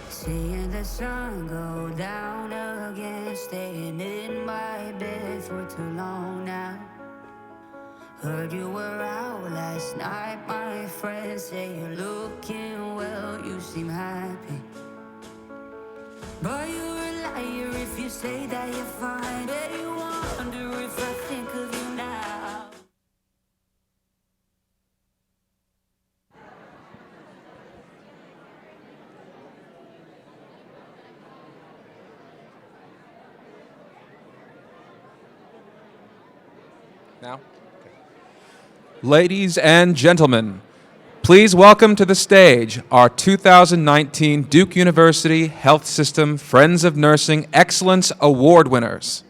Seeing the sun go down again, staying in my bed for too long now. Heard you were out last night, my friend say you're looking well, you seem happy. But you're a liar if you say that you're fine. Bet you wonder if I think of you now. Now? Okay. Ladies and gentlemen, please welcome to the stage our 2019 Duke University Health System Friends of Nursing Excellence Award winners.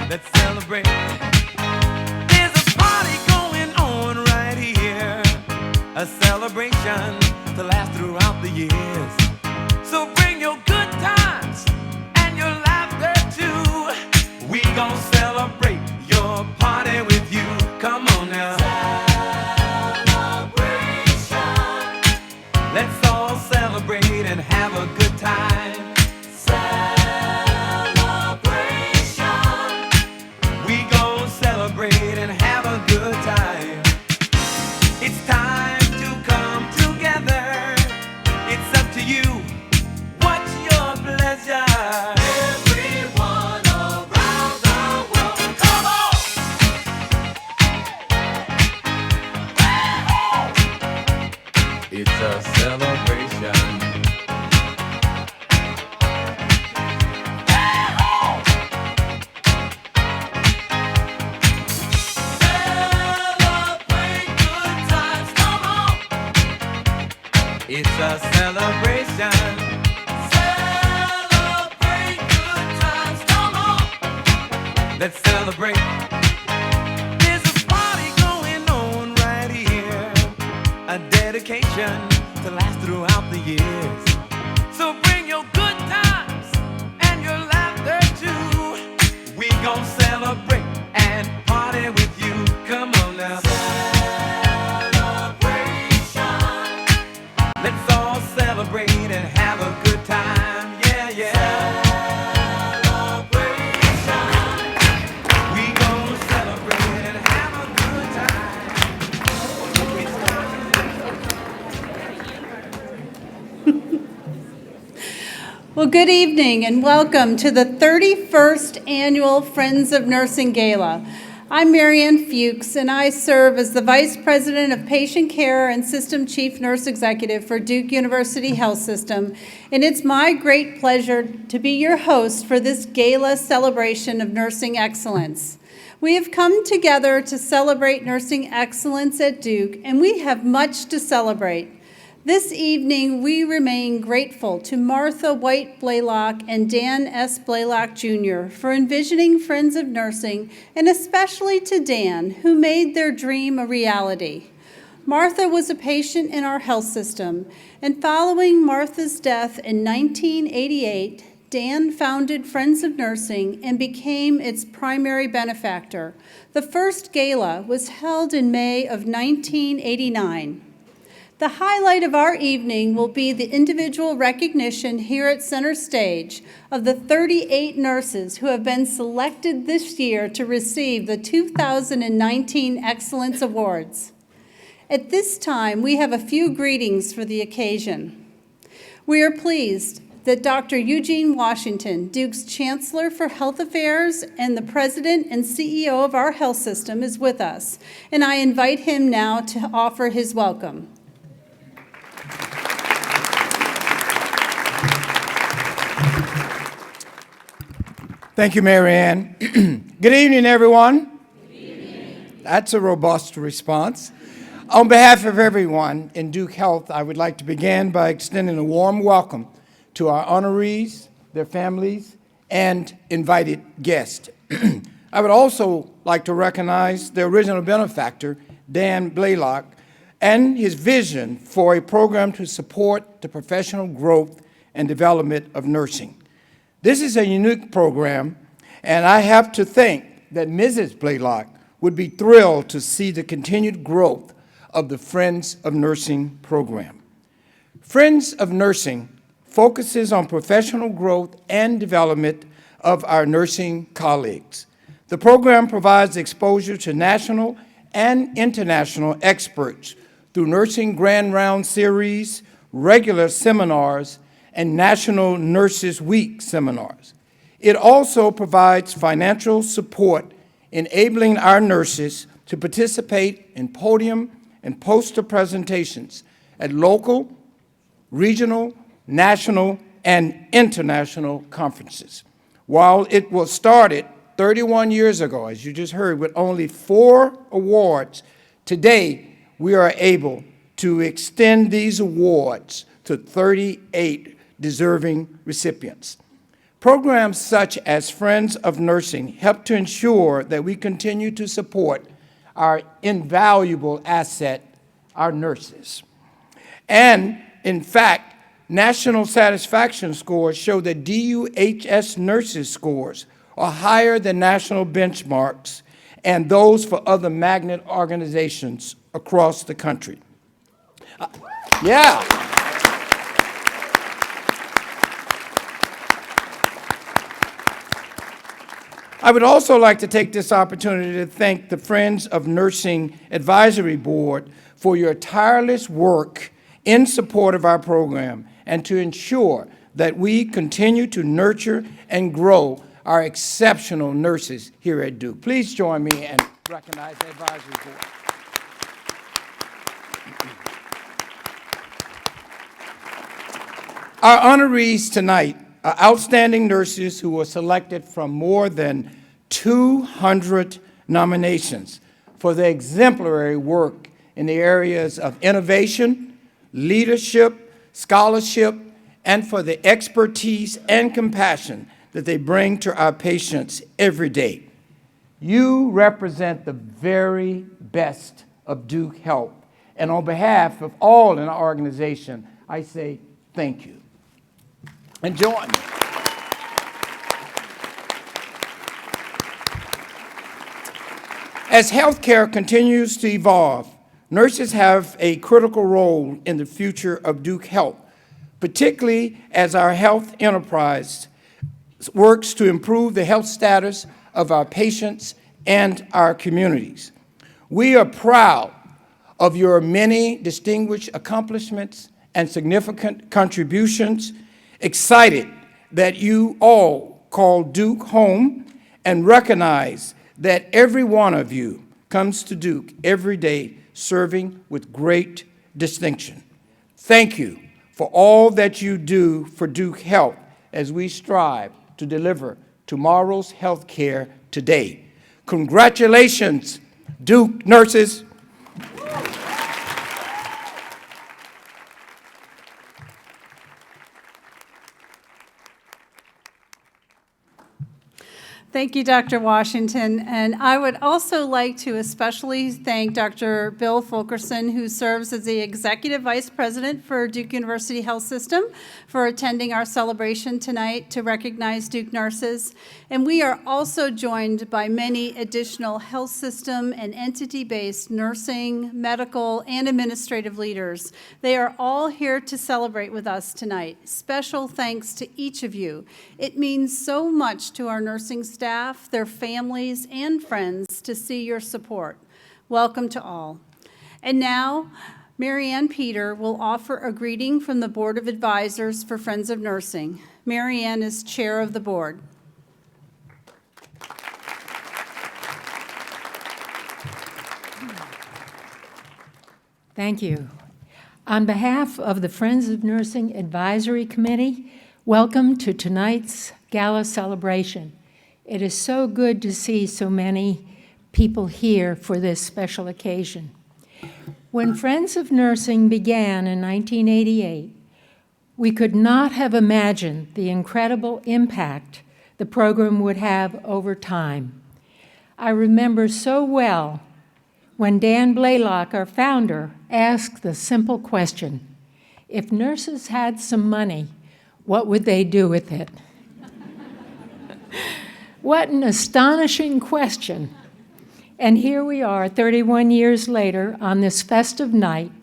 Let's celebrate. There's a party going on right here, a celebration to last throughout the years. So bring your good times and your laughter too. We gon' celebrate your party with you. Come on now. Celebration. Let's all celebrate and have a good time. Celebrate and have a good time. It's time to come together. It's up to you. What's your pleasure? Everyone around the world, come on! It's a celebration. It's a celebration. Celebrate good times, come on. Let's celebrate. There's a party going on right here, a dedication to last throughout the years. So bring your good times and your laughter too. We gon' celebrate and party with you. Come on now. Let's all celebrate and have a good time, yeah, yeah. Celebrate. Well, good evening and welcome to the 31st Annual Friends of Nursing Gala. I'm Marianne Fuchs, and I serve as the Vice President of Patient Care and System Chief Nurse Executive for Duke University Health System, and it's my great pleasure to be your host for this gala celebration of nursing excellence. We have come together to celebrate nursing excellence at Duke, and we have much to celebrate. This evening, we remain grateful to Martha White Blaylock and Dan S. Blaylock Jr. for envisioning Friends of Nursing, and especially to Dan, who made their dream a reality. Martha was a patient in our health system, and following Martha's death in 1988, Dan founded Friends of Nursing and became its primary benefactor. The first gala was held in May of 1989. The highlight of our evening will be the individual recognition here at Center Stage of the 38 nurses who have been selected this year to receive the 2019 Excellence Awards. At this time, we have a few greetings for the occasion. We are pleased that Dr. Eugene Washington, Duke's Chancellor for Health Affairs and the President and CEO of our health system, is with us, and I invite him now to offer his welcome. Thank you, Marianne. Good evening, everyone. Good evening. That's a robust response. On behalf of everyone in Duke Health, I would like to begin by extending a warm welcome to our honorees, their families, and invited guests. I would also like to recognize the original benefactor, Dan Blaylock, and his vision for a program to support the professional growth and development of nursing. This is a unique program, and I have to think that Mrs. Blaylock would be thrilled to see the continued growth of the Friends of Nursing program. Friends of Nursing focuses on professional growth and development of our nursing colleagues. The program provides exposure to national and international experts through Nursing Grand Round series, regular seminars, and National Nurses Week seminars. It also provides financial support, enabling our nurses to participate in podium and poster presentations at local, regional, national, and international conferences. While it was started 31 years ago, as you just heard, with only 4 awards, today we are able to extend these awards to 38 deserving recipients. Programs such as Friends of Nursing help to ensure that we continue to support our invaluable asset, our nurses. And in fact, national satisfaction scores show that DUHS nurses scores are higher than national benchmarks and those for other magnet organizations across the country. Yeah. I would also like to take this opportunity to thank the Friends of Nursing Advisory Board for your tireless work in support of our program and to ensure that we continue to nurture and grow our exceptional nurses here at Duke. Please join me and recognize the Advisory Board. Our honorees tonight are outstanding nurses who were selected from more than 200 nominations for their exemplary work in the areas of innovation, leadership, scholarship, and for the expertise and compassion that they bring to our patients every day. You represent the very best of Duke Health, and on behalf of all in our organization, I say thank you. And join me. As healthcare continues to evolve, nurses have a critical role in the future of Duke Health, particularly as our health enterprise works to improve the health status of our patients and our communities. We are proud of your many distinguished accomplishments and significant contributions, excited that you all call Duke home and recognize that every one of you comes to Duke every day serving with great distinction. Thank you for all that you do for Duke Health as we strive to deliver tomorrow's health care today. Congratulations, Duke nurses. Thank you, Dr. Washington. And I would also like to especially thank Dr. Bill Fulkerson, who serves as the Executive Vice President for Duke University Health System, for attending our celebration tonight to recognize Duke nurses. And we are also joined by many additional health system and entity-based nursing, medical, and administrative leaders. They are all here to celebrate with us tonight. Special thanks to each of you. It means so much to our nursing staff, their families, and friends to see your support. Welcome to all. And now, Mary Ann Peter will offer a greeting from the Board of Advisors for Friends of Nursing. Mary Ann is chair of the board. Thank you. On behalf of the Friends of Nursing Advisory Committee, welcome to tonight's Gala celebration. It is so good to see so many people here for this special occasion. When Friends of Nursing began in 1988, we could not have imagined the incredible impact the program would have over time. I remember so well when Dan Blaylock, our founder, asked the simple question, if nurses had some money, what would they do with it? What an astonishing question. And here we are 31 years later on this festive night,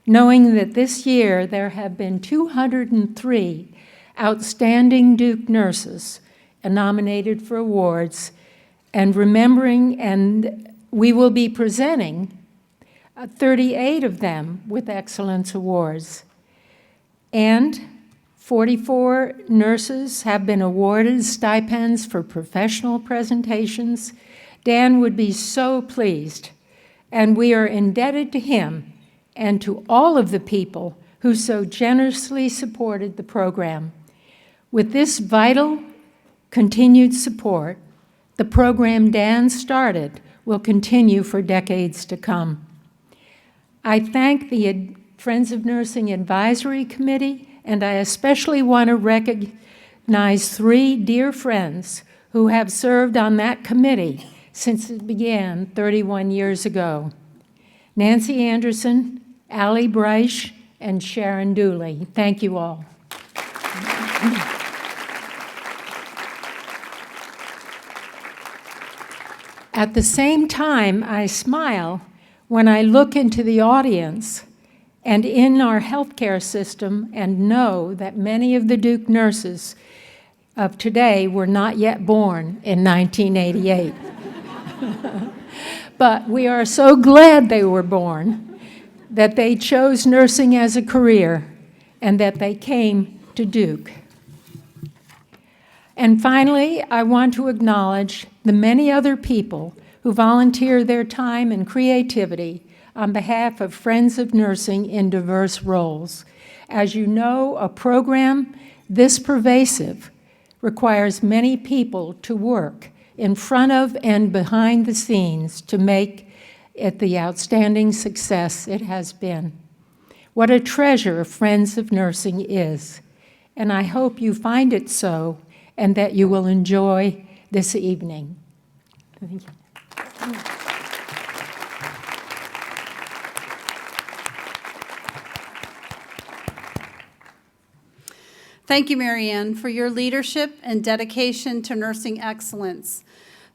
knowing that this year there have been 203 outstanding Duke nurses nominated for awards, and remembering, and we will be presenting 38 of them with excellence awards. And 44 nurses have been awarded stipends for professional presentations. Dan would be so pleased, and we are indebted to him and to all of the people who so generously supported the program. With this vital, continued support, the program Dan started will continue for decades to come. I thank the Friends of Nursing Advisory Committee, and I especially want to recognize 3 dear friends who have served on that committee since it began 31 years ago. Nancy Anderson, Allie Breisch, and Sharon Dooley. Thank you all. At the same time, I smile when I look into the audience and in our healthcare system and know that many of the Duke nurses of today were not yet born in 1988. But we are so glad they were born, that they chose nursing as a career, and that they came to Duke. And finally, I want to acknowledge the many other people who volunteer their time and creativity on behalf of Friends of Nursing in diverse roles. As you know, a program this pervasive requires many people to work in front of and behind the scenes to make it the outstanding success it has been. What a treasure Friends of Nursing is, and I hope you find it so and that you will enjoy this evening. Thank you. Thank you, Mary Ann, for your leadership and dedication to nursing excellence.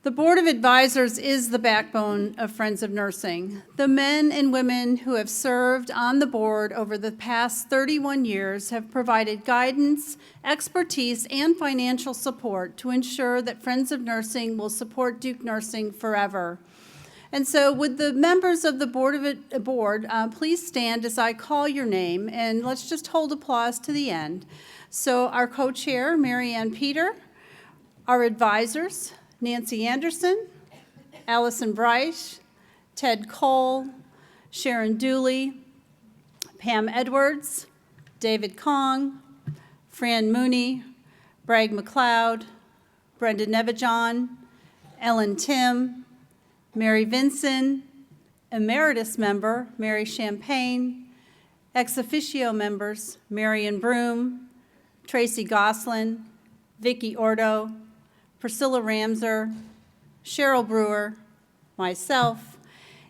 The Board of Advisors is the backbone of Friends of Nursing. The men and women who have served on the board over the past 31 years have provided guidance, expertise, and financial support to ensure that Friends of Nursing will support Duke Nursing forever. And so would the members of the board please stand as I call your name, and let's just hold applause to the end. So our co-chair, Mary Ann Peter, our advisors, Nancy Anderson, Allison Bryce, Ted Cole, Sharon Dooley, Pam Edwards, David Kong, Fran Mooney, Bragg McLeod, Brenda Nevijon, Ellen Tim, Mary Vinson, Emeritus Member Mary Champagne, ex officio members Marion Broom, Tracy Goslin, Vicki Ordo, Priscilla Ramser, Cheryl Brewer, myself,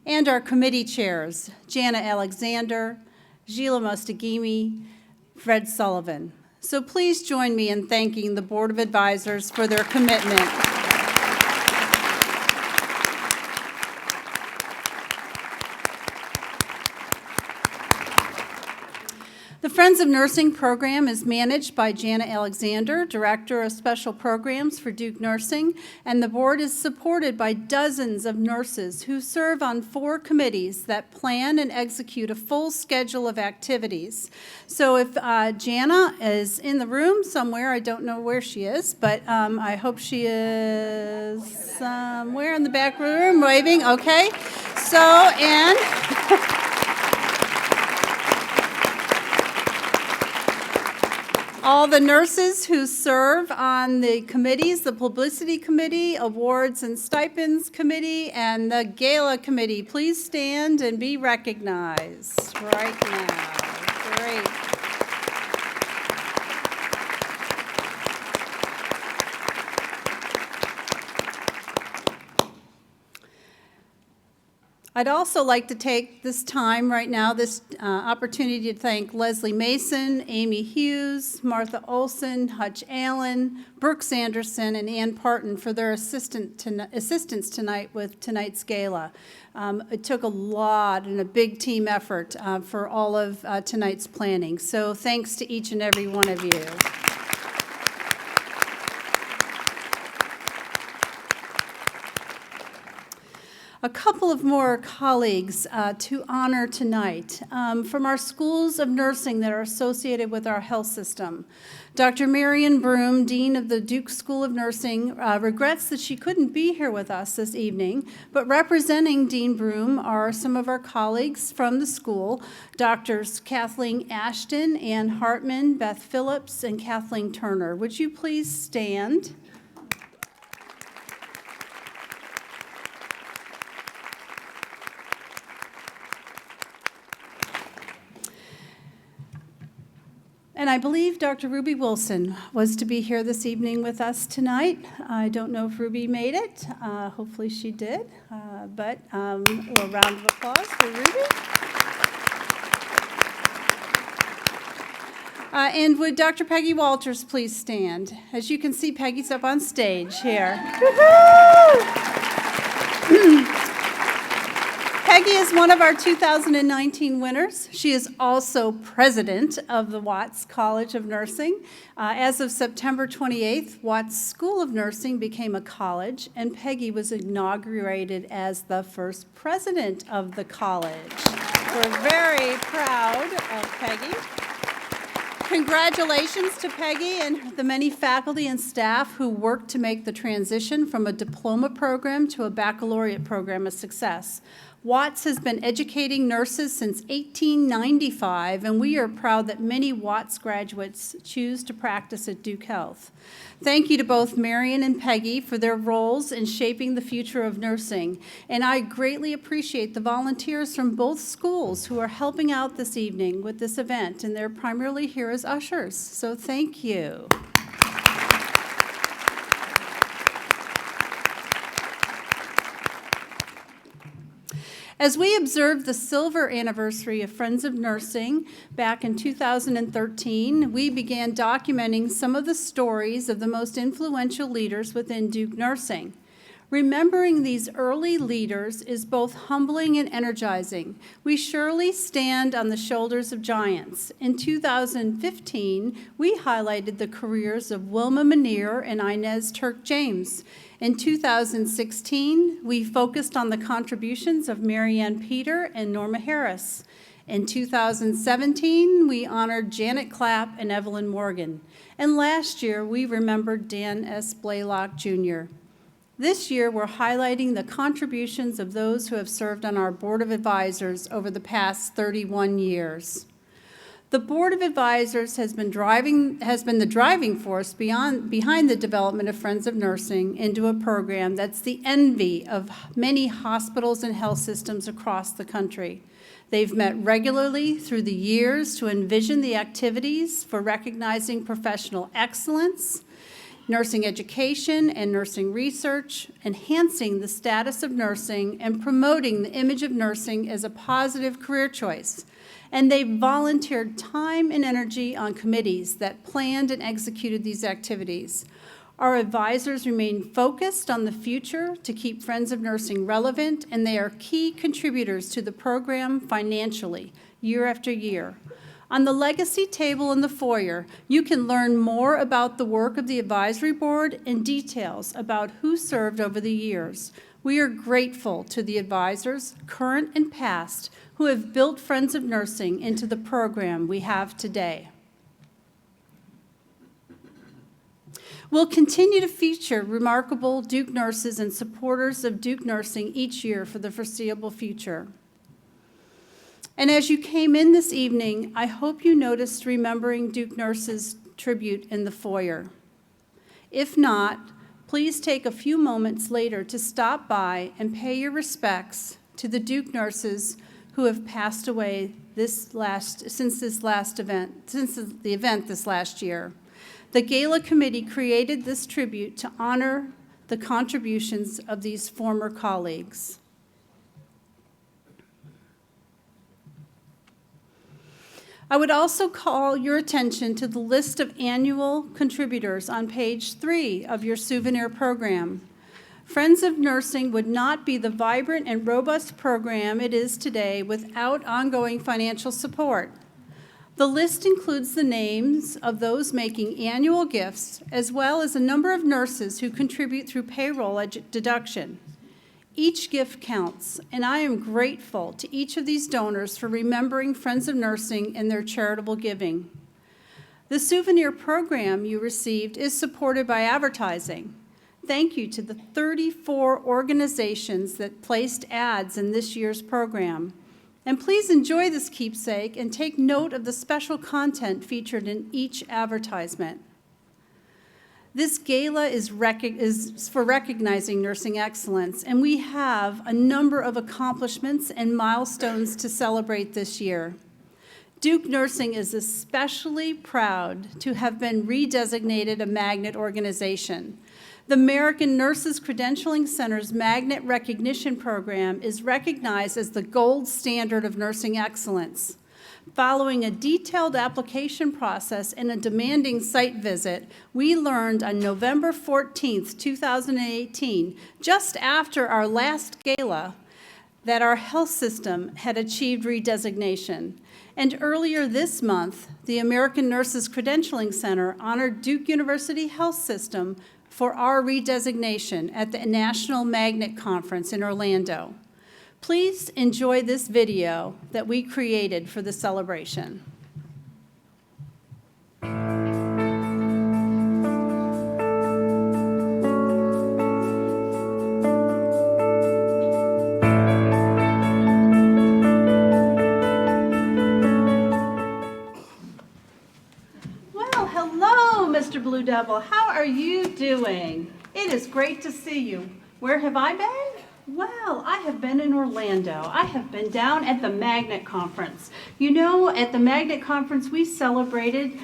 and our committee chairs, Jana Alexander, Gila Mostagimi, Fred Sullivan. So please join me in thanking the Board of Advisors for their commitment. The Friends of Nursing program is managed by Jana Alexander, Director of Special Programs for Duke Nursing, and the board is supported by dozens of nurses who serve on 4 committees that plan and execute a full schedule of activities. So if Jana is in the room somewhere, I don't know where she is, but I hope she is somewhere in the back room waving, okay? So, and... all the nurses who serve on the committees, the Publicity Committee, Awards and Stipends Committee, and the Gala Committee, please stand and be recognized right now. Great. I'd also like to take this time right now, this opportunity to thank Leslie Mason, Amy Hughes, Martha Olson, Hutch Allen, Brooks Anderson, and Ann Parton for their assistance tonight with tonight's gala. It took a lot and a big team effort for all of tonight's planning. So thanks to each and every one of you. A couple of more colleagues to honor tonight from our schools of nursing that are associated with our health system. Dr. Marion Broom, Dean of the Duke School of Nursing, regrets that she couldn't be here with us this evening, but representing Dean Broom are some of our colleagues from the school, Doctors Kathleen Ashton, Ann Hartman, Beth Phillips, and Kathleen Turner. Would you please stand? And I believe Dr. Ruby Wilson was to be here this evening with us tonight. I don't know if Ruby made it. Hopefully she did. But a little round of applause for Ruby. And would Dr. Peggy Walters please stand? As you can see, Peggy's up on stage here. Peggy is one of our 2019 winners. She is also president of the Watts College of Nursing. As of September 28th, Watts School of Nursing became a college, and Peggy was inaugurated as the first president of the college. We're very proud of Peggy. Congratulations to Peggy and the many faculty and staff who worked to make the transition from a diploma program to a baccalaureate program a success. Watts has been educating nurses since 1895, and we are proud that many Watts graduates choose to practice at Duke Health. Thank you to both Marion and Peggy for their roles in shaping the future of nursing, and I greatly appreciate the volunteers from both schools who are helping out this evening with this event, and they're primarily here as ushers, so thank you. As we observed the silver anniversary of Friends of Nursing back in 2013, we began documenting some of the stories of the most influential leaders within Duke Nursing. Remembering these early leaders is both humbling and energizing. We surely stand on the shoulders of giants. In 2015, we highlighted the careers of Wilma Munir and Inez Turk James. In 2016, we focused on the contributions of Marianne Peter and Norma Harris. In 2017, we honored Janet Clapp and Evelyn Morgan. And last year, we remembered Dan S. Blaylock, Jr. This year, we're highlighting the contributions of those who have served on our Board of Advisors over the past 31 years. The Board of Advisors has been the driving force behind the development of Friends of Nursing into a program that's the envy of many hospitals and health systems across the country. They've met regularly through the years to envision the activities for recognizing professional excellence, nursing education and nursing research, enhancing the status of nursing, and promoting the image of nursing as a positive career choice. And they volunteered time and energy on committees that planned and executed these activities. Our advisors remain focused on the future to keep Friends of Nursing relevant, and they are key contributors to the program financially, year after year. On the legacy table in the foyer, you can learn more about the work of the advisory board and details about who served over the years. We are grateful to the advisors, current and past, who have built Friends of Nursing into the program we have today. We'll continue to feature remarkable Duke nurses and supporters of Duke nursing each year for the foreseeable future. And as you came in this evening, I hope you noticed Remembering Duke Nurses tribute in the foyer. If not, please take a few moments later to stop by and pay your respects to the Duke nurses who have passed away since the event this last year. The Gala Committee created this tribute to honor the contributions of these former colleagues. I would also call your attention to the list of annual contributors on page 3 of your souvenir program. Friends of Nursing would not be the vibrant and robust program it is today without ongoing financial support. The list includes the names of those making annual gifts, as well as a number of nurses who contribute through payroll deduction. Each gift counts, and I am grateful to each of these donors for remembering Friends of Nursing and their charitable giving. The souvenir program you received is supported by advertising. Thank you to the 34 organizations that placed ads in this year's program. And please enjoy this keepsake and take note of the special content featured in each advertisement. This gala is for recognizing nursing excellence, and we have a number of accomplishments and milestones to celebrate this year. Duke Nursing is especially proud to have been redesignated a magnet organization. The American Nurses Credentialing Center's Magnet Recognition Program is recognized as the gold standard of nursing excellence. Following a detailed application process and a demanding site visit, we learned on November 14th, 2018, just after our last gala, that our health system had achieved redesignation. And earlier this month, the American Nurses Credentialing Center honored Duke University Health System for our redesignation at the National Magnet Conference in Orlando. Please enjoy this video that we created for the celebration. Well, hello, Mr. Blue Devil. How are you doing? It is great to see you. Where have I been? Well, I have been in Orlando. I have been down at the Magnet Conference. You know, at the Magnet Conference, we celebrated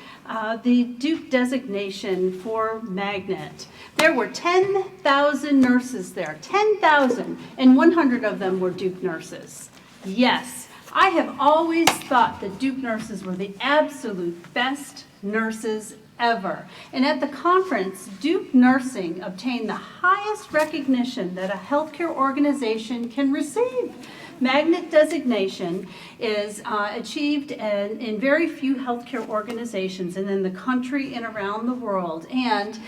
the Duke designation for Magnet. There were 10,000 nurses there, 10,000, and 100 of them were Duke nurses. Yes, I have always thought that Duke nurses were the absolute best nurses ever. And at the conference, Duke Nursing obtained the highest recognition that a healthcare organization can receive. Magnet designation is achieved in very few healthcare organizations and in the country and around the world, and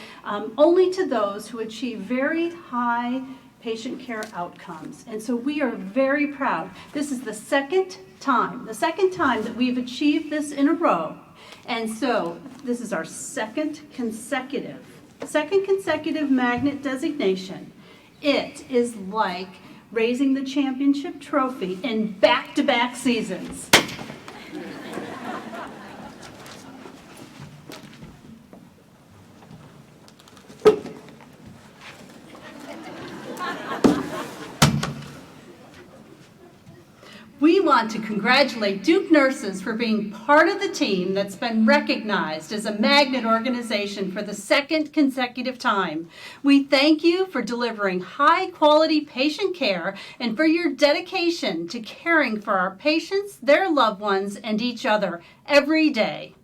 only to those who achieve very high patient care outcomes. And so we are very proud. This is the second time that we've achieved this in a row. And so this is our second consecutive magnet designation. It is like raising the championship trophy in back-to-back seasons. We want to congratulate Duke nurses for being part of the team that's been recognized as a magnet organization for the second consecutive time. We thank you for delivering high-quality patient care and for your dedication to caring for our patients, their loved ones, and each other every day.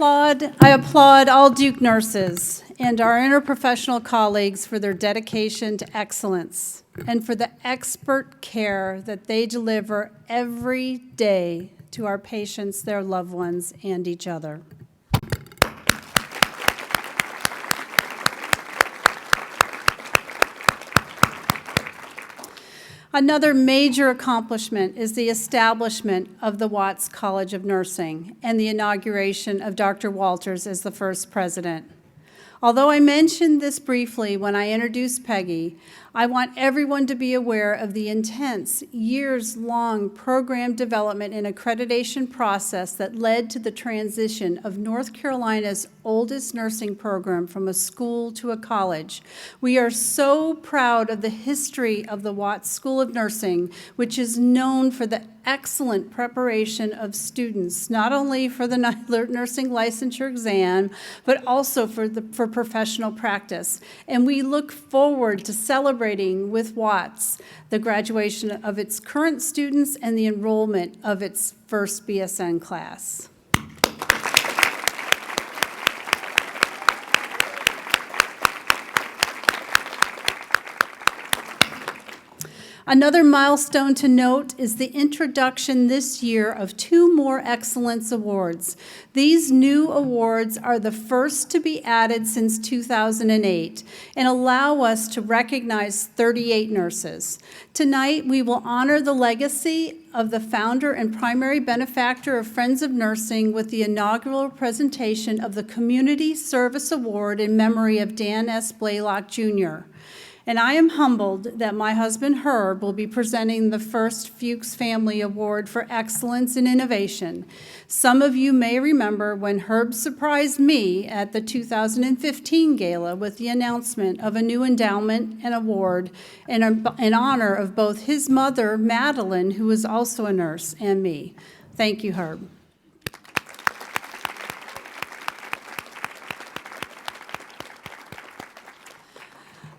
applaud all Duke nurses and our interprofessional colleagues for their dedication to excellence and for the expert care that they deliver every day to our patients, their loved ones, and each other. Another major accomplishment is the establishment of the Watts College of Nursing and the inauguration of Dr. Walters as the first president. Although I mentioned this briefly when I introduced Peggy, I want everyone to be aware of the intense, years-long program development and accreditation process that led to the transition of North Carolina's oldest nursing program from a school to a college. We are so proud of the history of the Watts School of Nursing, which is known for the excellent preparation of students, not only for the nursing licensure exam, but also for professional practice. And we look forward to celebrating with Watts the graduation of its current students and the enrollment of its first BSN class. Another milestone to note is the introduction this year of 2 more Excellence Awards. These new awards are the first to be added since 2008 and allow us to recognize 38 nurses. Tonight, we will honor the legacy of the founder and primary benefactor of Friends of Nursing with the inaugural presentation of the Community Service Award in memory of Dan S. Blaylock, Jr. And I am humbled that my husband, Herb, will be presenting the first Fuchs Family Award for Excellence in Innovation. Some of you may remember when Herb surprised me at the 2015 Gala with the announcement of a new endowment and award in honor of both his mother, Madeline, who is also a nurse, and me. Thank you, Herb.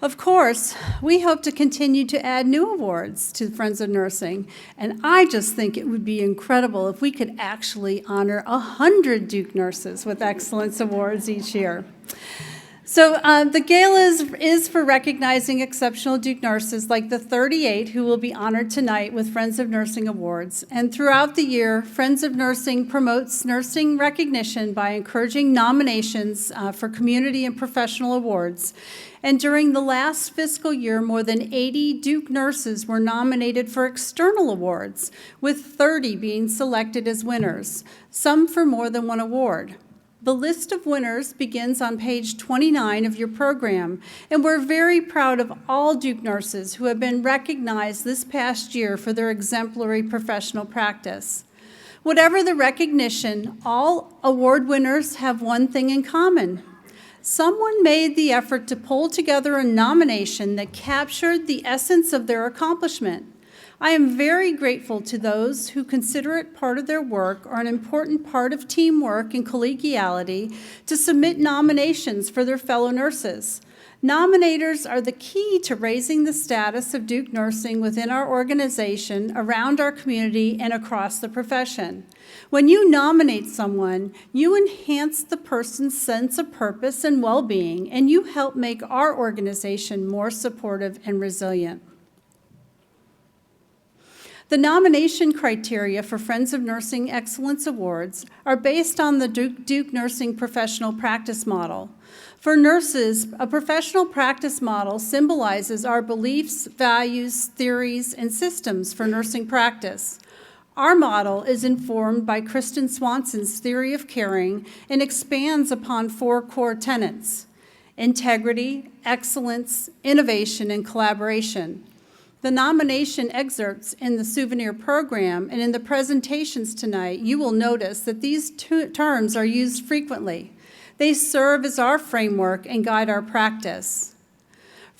Of course, we hope to continue to add new awards to Friends of Nursing, and I just think it would be incredible if we could actually honor 100 Duke nurses with Excellence Awards each year. So the Gala is for recognizing exceptional Duke nurses like the 38 who will be honored tonight with Friends of Nursing Awards. And throughout the year, Friends of Nursing promotes nursing recognition by encouraging nominations for community and professional awards. And during the last fiscal year, more than 80 Duke nurses were nominated for external awards, with 30 being selected as winners, some for more than one award. The list of winners begins on page 29 of your program, and we're very proud of all Duke nurses who have been recognized this past year for their exemplary professional practice. Whatever the recognition, all award winners have one thing in common. Someone made the effort to pull together a nomination that captured the essence of their accomplishment. I am very grateful to those who consider it part of their work or an important part of teamwork and collegiality to submit nominations for their fellow nurses. Nominators are the key to raising the status of Duke nursing within our organization, around our community, and across the profession. When you nominate someone, you enhance the person's sense of purpose and well-being, and you help make our organization more supportive and resilient. The nomination criteria for Friends of Nursing Excellence Awards are based on the Duke Nursing Professional Practice Model. For nurses, a professional practice model symbolizes our beliefs, values, theories, and systems for nursing practice. Our model is informed by Kristen Swanson's theory of caring and expands upon 4 core tenets: integrity, excellence, innovation, and collaboration. The nomination excerpts in the souvenir program and in the presentations tonight, you will notice that these terms are used frequently. They serve as our framework and guide our practice.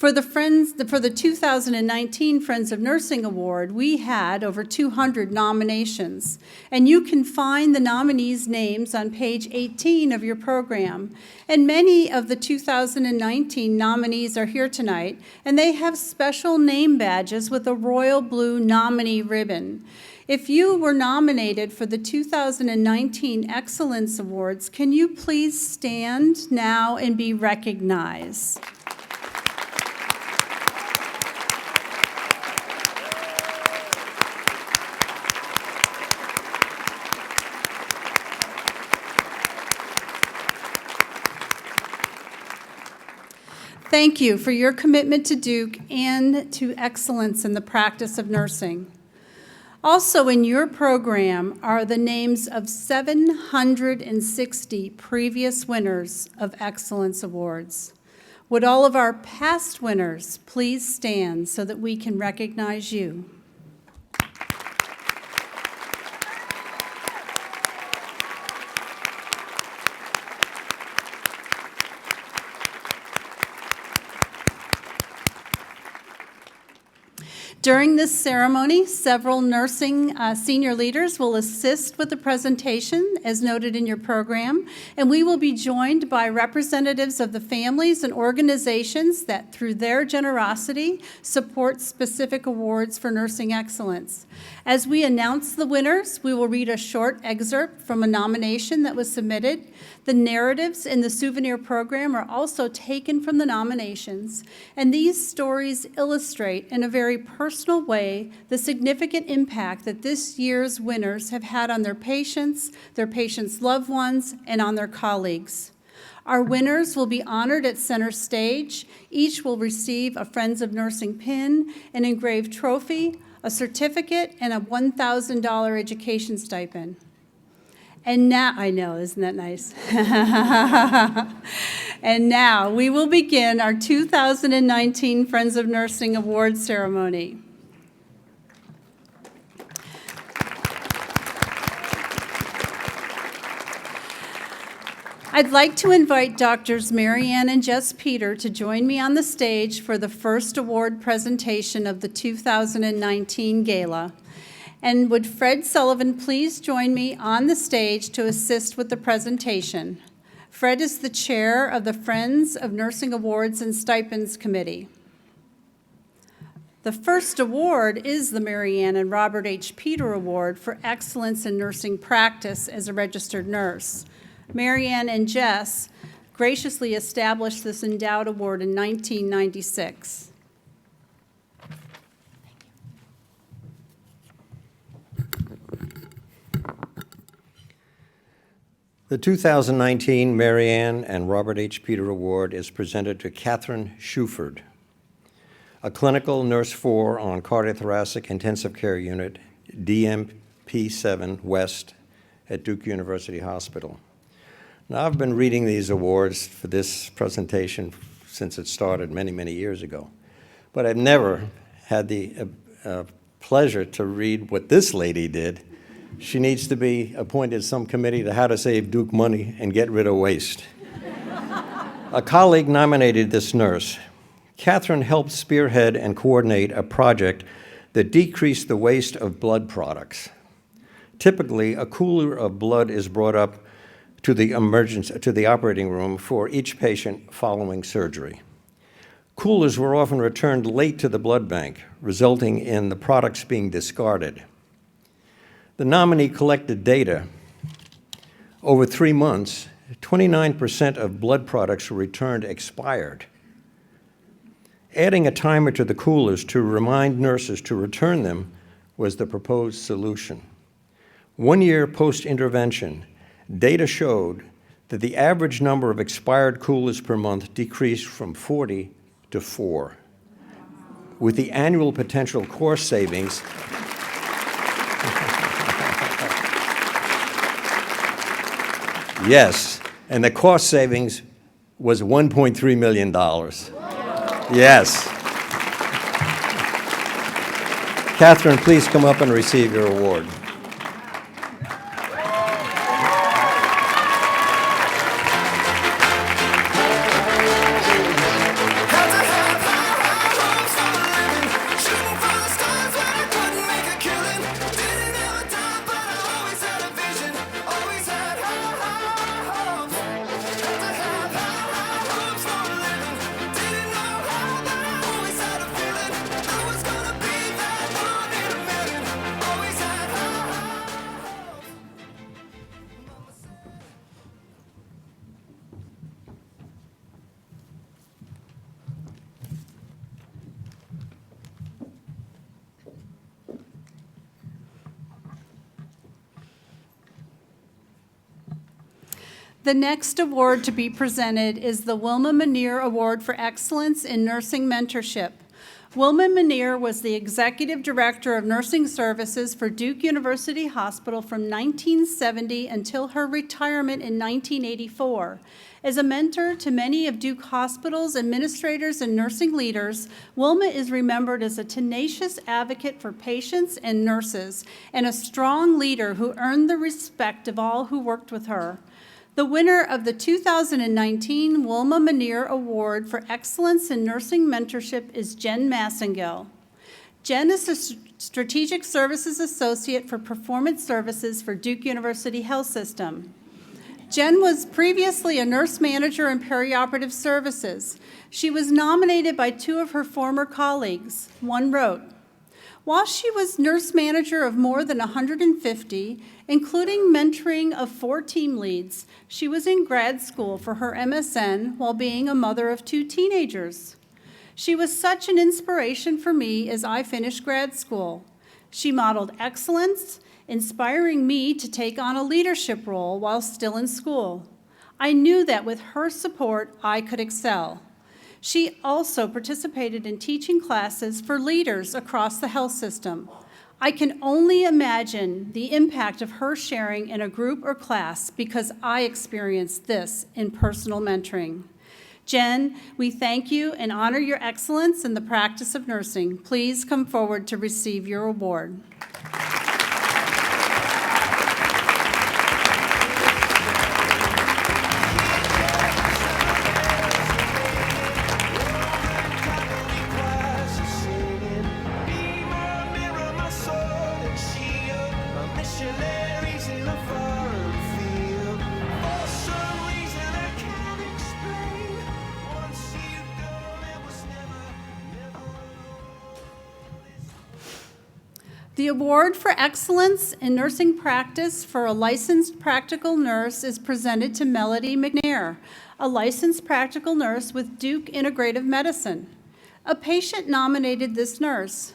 For the 2019 Friends of Nursing Award, we had over 200 nominations, and you can find the nominees' names on page 18 of your program. And many of the 2019 nominees are here tonight, and they have special name badges with a royal blue nominee ribbon. If you were nominated for the 2019 Excellence Awards, can you please stand now and be recognized? Thank you for your commitment to Duke and to excellence in the practice of nursing. Also in your program are the names of 760 previous winners of Excellence Awards. Would all of our past winners please stand so that we can recognize you? During this ceremony, several nursing senior leaders will assist with the presentation, as noted in your program, and we will be joined by representatives of the families and organizations that, through their generosity, support specific awards for nursing excellence. As we announce the winners, we will read a short excerpt from a nomination that was submitted. The narratives in the souvenir program are also taken from the nominations, and these stories illustrate in a very personal way the significant impact that this year's winners have had on their patients' loved ones, and on their colleagues. Our winners will be honored at center stage. Each will receive a Friends of Nursing pin, an engraved trophy, a certificate, and a $1,000 education stipend. And now, I know, isn't that nice? And now we will begin our 2019 Friends of Nursing Award ceremony. I'd like to invite Doctors Marianne and Jess Peter to join me on the stage for the first award presentation of the 2019 Gala. And would Fred Sullivan please join me on the stage to assist with the presentation? Fred is the chair of the Friends of Nursing Awards and Stipends Committee. The first award is the Marianne and Robert H. Peter Award for Excellence in Nursing Practice as a Registered Nurse. Marianne and Jess graciously established this endowed award in 1996. The 2019 Marianne and Robert H. Peter Award is presented to Catherine Shuford, a clinical nurse 4 on cardiothoracic intensive care unit, DMP7 West at Duke University Hospital. Now, I've been reading these awards for this presentation since it started many, many years ago, but I've never had the pleasure to read what this lady did. She needs to be appointed to some committee to how to save Duke money and get rid of waste. A colleague nominated this nurse. Catherine helped spearhead and coordinate a project that decreased the waste of blood products. Typically, a cooler of blood is brought up to the operating room for each patient following surgery. Coolers were often returned late to the blood bank, resulting in the products being discarded. The nominee collected data. Over 3 months, 29% of blood products were returned expired. Adding a timer to the coolers to remind nurses to return them was the proposed solution. 1 year post-intervention, data showed that the average number of expired coolers per month decreased from 40 to 4, with the annual potential cost savings yes, and the cost savings was $1.3 million. Yes. Catherine, please come up and receive your award. The next award to be presented is the Wilma Manier Award for Excellence in Nursing Mentorship. Wilma Manier was the Executive Director of Nursing Services for Duke University Hospital from 1970 until her retirement in 1984. As a mentor to many of Duke Hospital's administrators and nursing leaders, Wilma is remembered as a tenacious advocate for patients and nurses and a strong leader who earned the respect of all who worked with her. The winner of the 2019 Wilma Manier Award for Excellence in Nursing Mentorship is Jen Massengill. Jen is a Strategic Services Associate for Performance Services for Duke University Health System. Jen was previously a nurse manager in perioperative services. She was nominated by two of her former colleagues. One wrote, "While she was nurse manager of more than 150, including mentoring of 4 team leads, she was in grad school for her MSN while being a mother of 2 teenagers. She was such an inspiration for me as I finished grad school. She modeled excellence, inspiring me to take on a leadership role while still in school. I knew that with her support, I could excel. She also participated in teaching classes for leaders across the health system. I can only imagine the impact of her sharing in a group or class because I experienced this in personal mentoring." Jen, we thank you and honor your excellence in the practice of nursing. Please come forward to receive your award. The award for excellence in nursing practice for a licensed practical nurse is presented to Melody McNair, a licensed practical nurse with Duke Integrative Medicine. A patient nominated this nurse.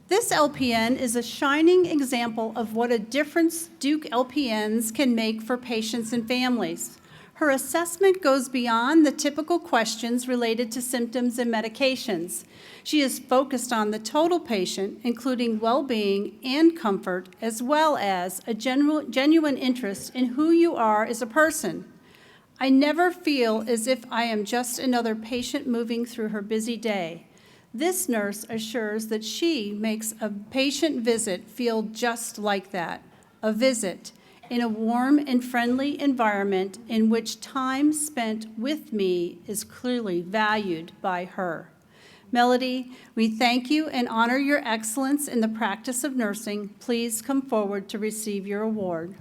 This LPN is a shining example of what a difference Duke LPNs can make for patients and families. Her assessment goes beyond the typical questions related to symptoms and medications. She is focused on the total patient, including well-being and comfort, as well as a genuine interest in who you are as a person. I never feel as if I am just another patient moving through her busy day. This nurse assures that she makes a patient visit feel just like that, a visit in a warm and friendly environment in which time spent with me is clearly valued by her. Melody, we thank you and honor your excellence in the practice of nursing. Please come forward to receive your award.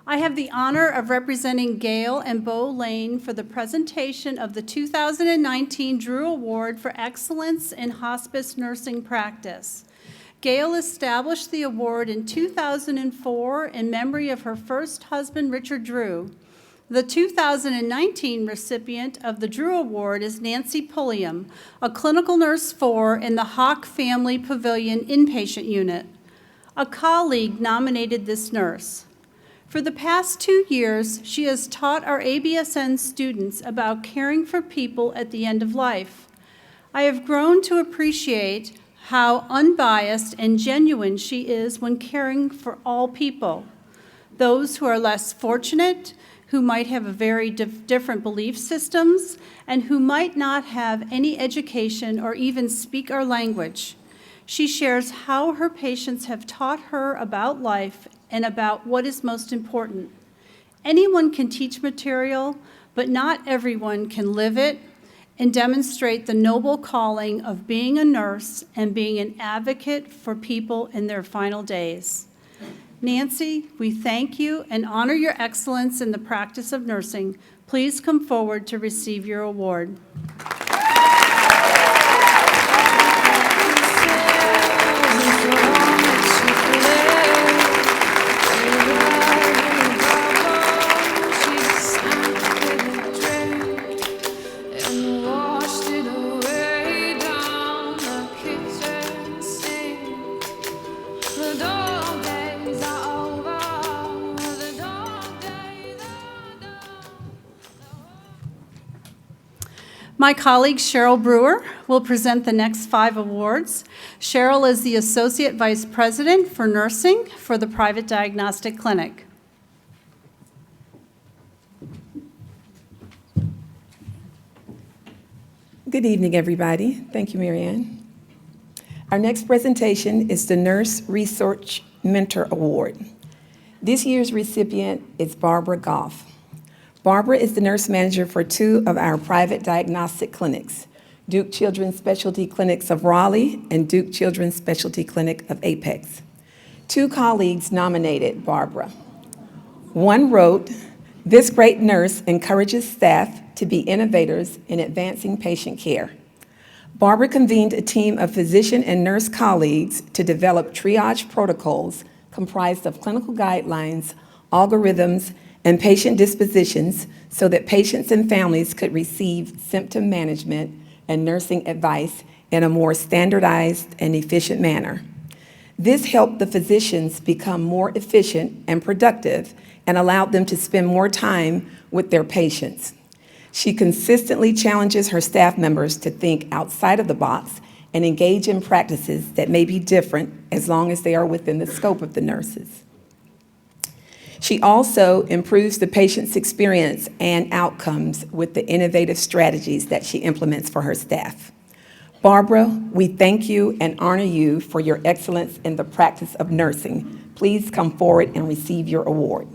I have the honor of representing Gail and Bo Lane for the presentation of the 2019 Drew Award for Excellence in Hospice Nursing Practice. Gail established the award in 2004 in memory of her first husband, Richard Drew. The 2019 recipient of the Drew Award is Nancy Pulliam, a clinical nurse 4 in the Hawk Family Pavilion inpatient unit. A colleague nominated this nurse. For the past 2 years, she has taught our ABSN students about caring for people at the end of life. I have grown to appreciate how unbiased and genuine she is when caring for all people. Those who are less fortunate, who might have a very different belief systems, and who might not have any education or even speak our language. She shares how her patients have taught her about life and about what is most important. Anyone can teach material, but not everyone can live it and demonstrate the noble calling of being a nurse and being an advocate for people in their final days. Nancy, we thank you and honor your excellence in the practice of nursing. Please come forward to receive your award. My colleague Cheryl Brewer will present the next 5 awards. Cheryl is the Associate Vice President for Nursing for the Private Diagnostic Clinic. Good evening, everybody. Thank you, Marianne. Our next presentation is the Nurse Research Mentor Award. This year's recipient is Barbara Goff. Barbara is the nurse manager for 2 of our private diagnostic clinics, Duke Children's Specialty Clinics of Raleigh and Duke Children's Specialty Clinic of Apex. 2 colleagues nominated Barbara. One wrote, "This great nurse encourages staff to be innovators in advancing patient care." Barbara convened a team of physician and nurse colleagues to develop triage protocols comprised of clinical guidelines, algorithms, and patient dispositions so that patients and families could receive symptom management and nursing advice in a more standardized and efficient manner. This helped the physicians become more efficient and productive and allowed them to spend more time with their patients. She consistently challenges her staff members to think outside of the box and engage in practices that may be different as long as they are within the scope of the nurses. She also improves the patient's experience and outcomes with the innovative strategies that she implements for her staff. Barbara, we thank you and honor you for your excellence in the practice of nursing. Please come forward and receive your award.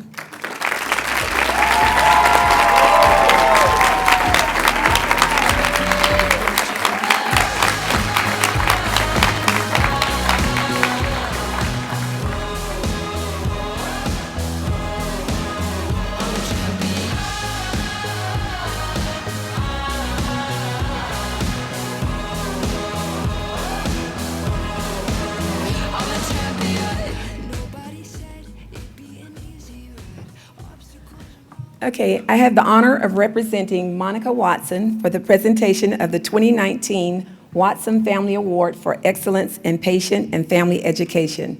Okay, I have the honor of representing Monica Watson for the presentation of the 2019 Watson Family Award for Excellence in Patient and Family Education.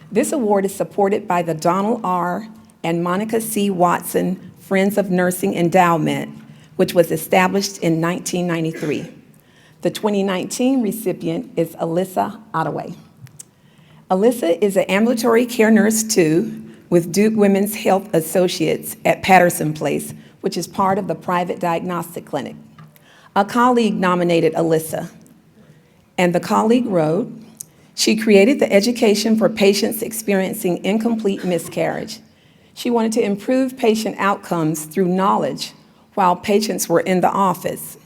This award is supported by the Donald R. and Monica C. Watson Friends of Nursing Endowment, which was established in 1993. The 2019 recipient is Alyssa Ottaway. Alyssa is an ambulatory care nurse too, with Duke Women's Health Associates at Patterson Place, which is part of the private diagnostic clinic. A colleague nominated Alyssa, and the colleague wrote, "She created the education for patients experiencing incomplete miscarriage. She wanted to improve patient outcomes through knowledge while patients were in the office.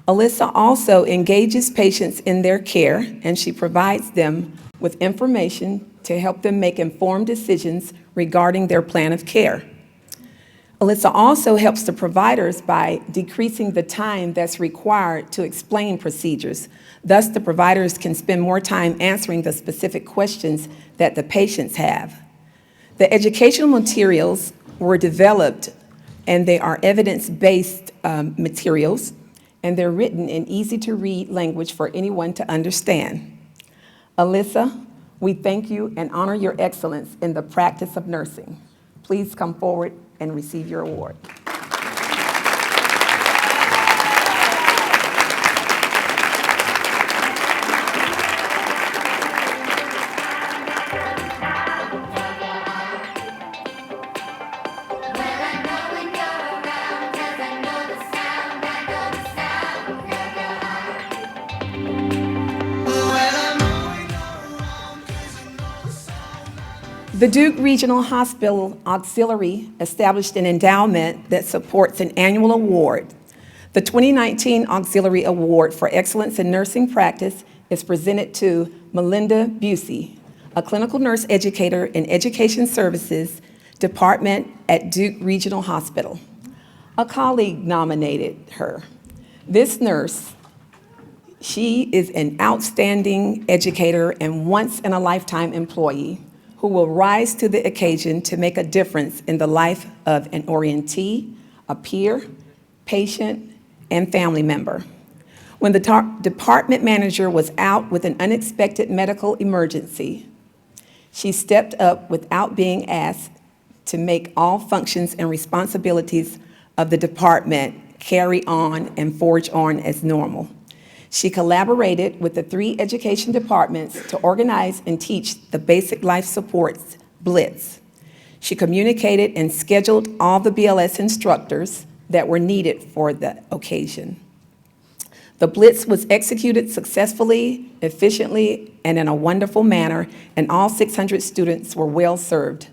Alyssa also engages patients in their care, and she provides them with information to help them make informed decisions regarding their plan of care. Alyssa also helps the providers by decreasing the time that's required to explain procedures. Thus, the providers can spend more time answering the specific questions that the patients have. The educational materials were developed, and they are evidence-based materials, and they're written in easy-to-read language for anyone to understand. Alyssa, we thank you and honor your excellence in the practice of nursing. Please come forward and receive your award." The Duke Regional Hospital Auxiliary established an endowment that supports an annual award. The 2019 Auxiliary Award for Excellence in Nursing Practice is presented to Melinda Busey, a clinical nurse educator in Education Services Department at Duke Regional Hospital. A colleague nominated her. This nurse, she is an outstanding educator and once-in-a-lifetime employee who will rise to the occasion to make a difference in the life of an orientee, a peer, patient, and family member. When the department manager was out with an unexpected medical emergency, she stepped up without being asked to make all functions and responsibilities of the department carry on and forge on as normal. She collaborated with the 3 education departments to organize and teach the Basic Life Supports Blitz. She communicated and scheduled all the BLS instructors that were needed for the occasion. The Blitz was executed successfully, efficiently, and in a wonderful manner, and all 600 students were well served.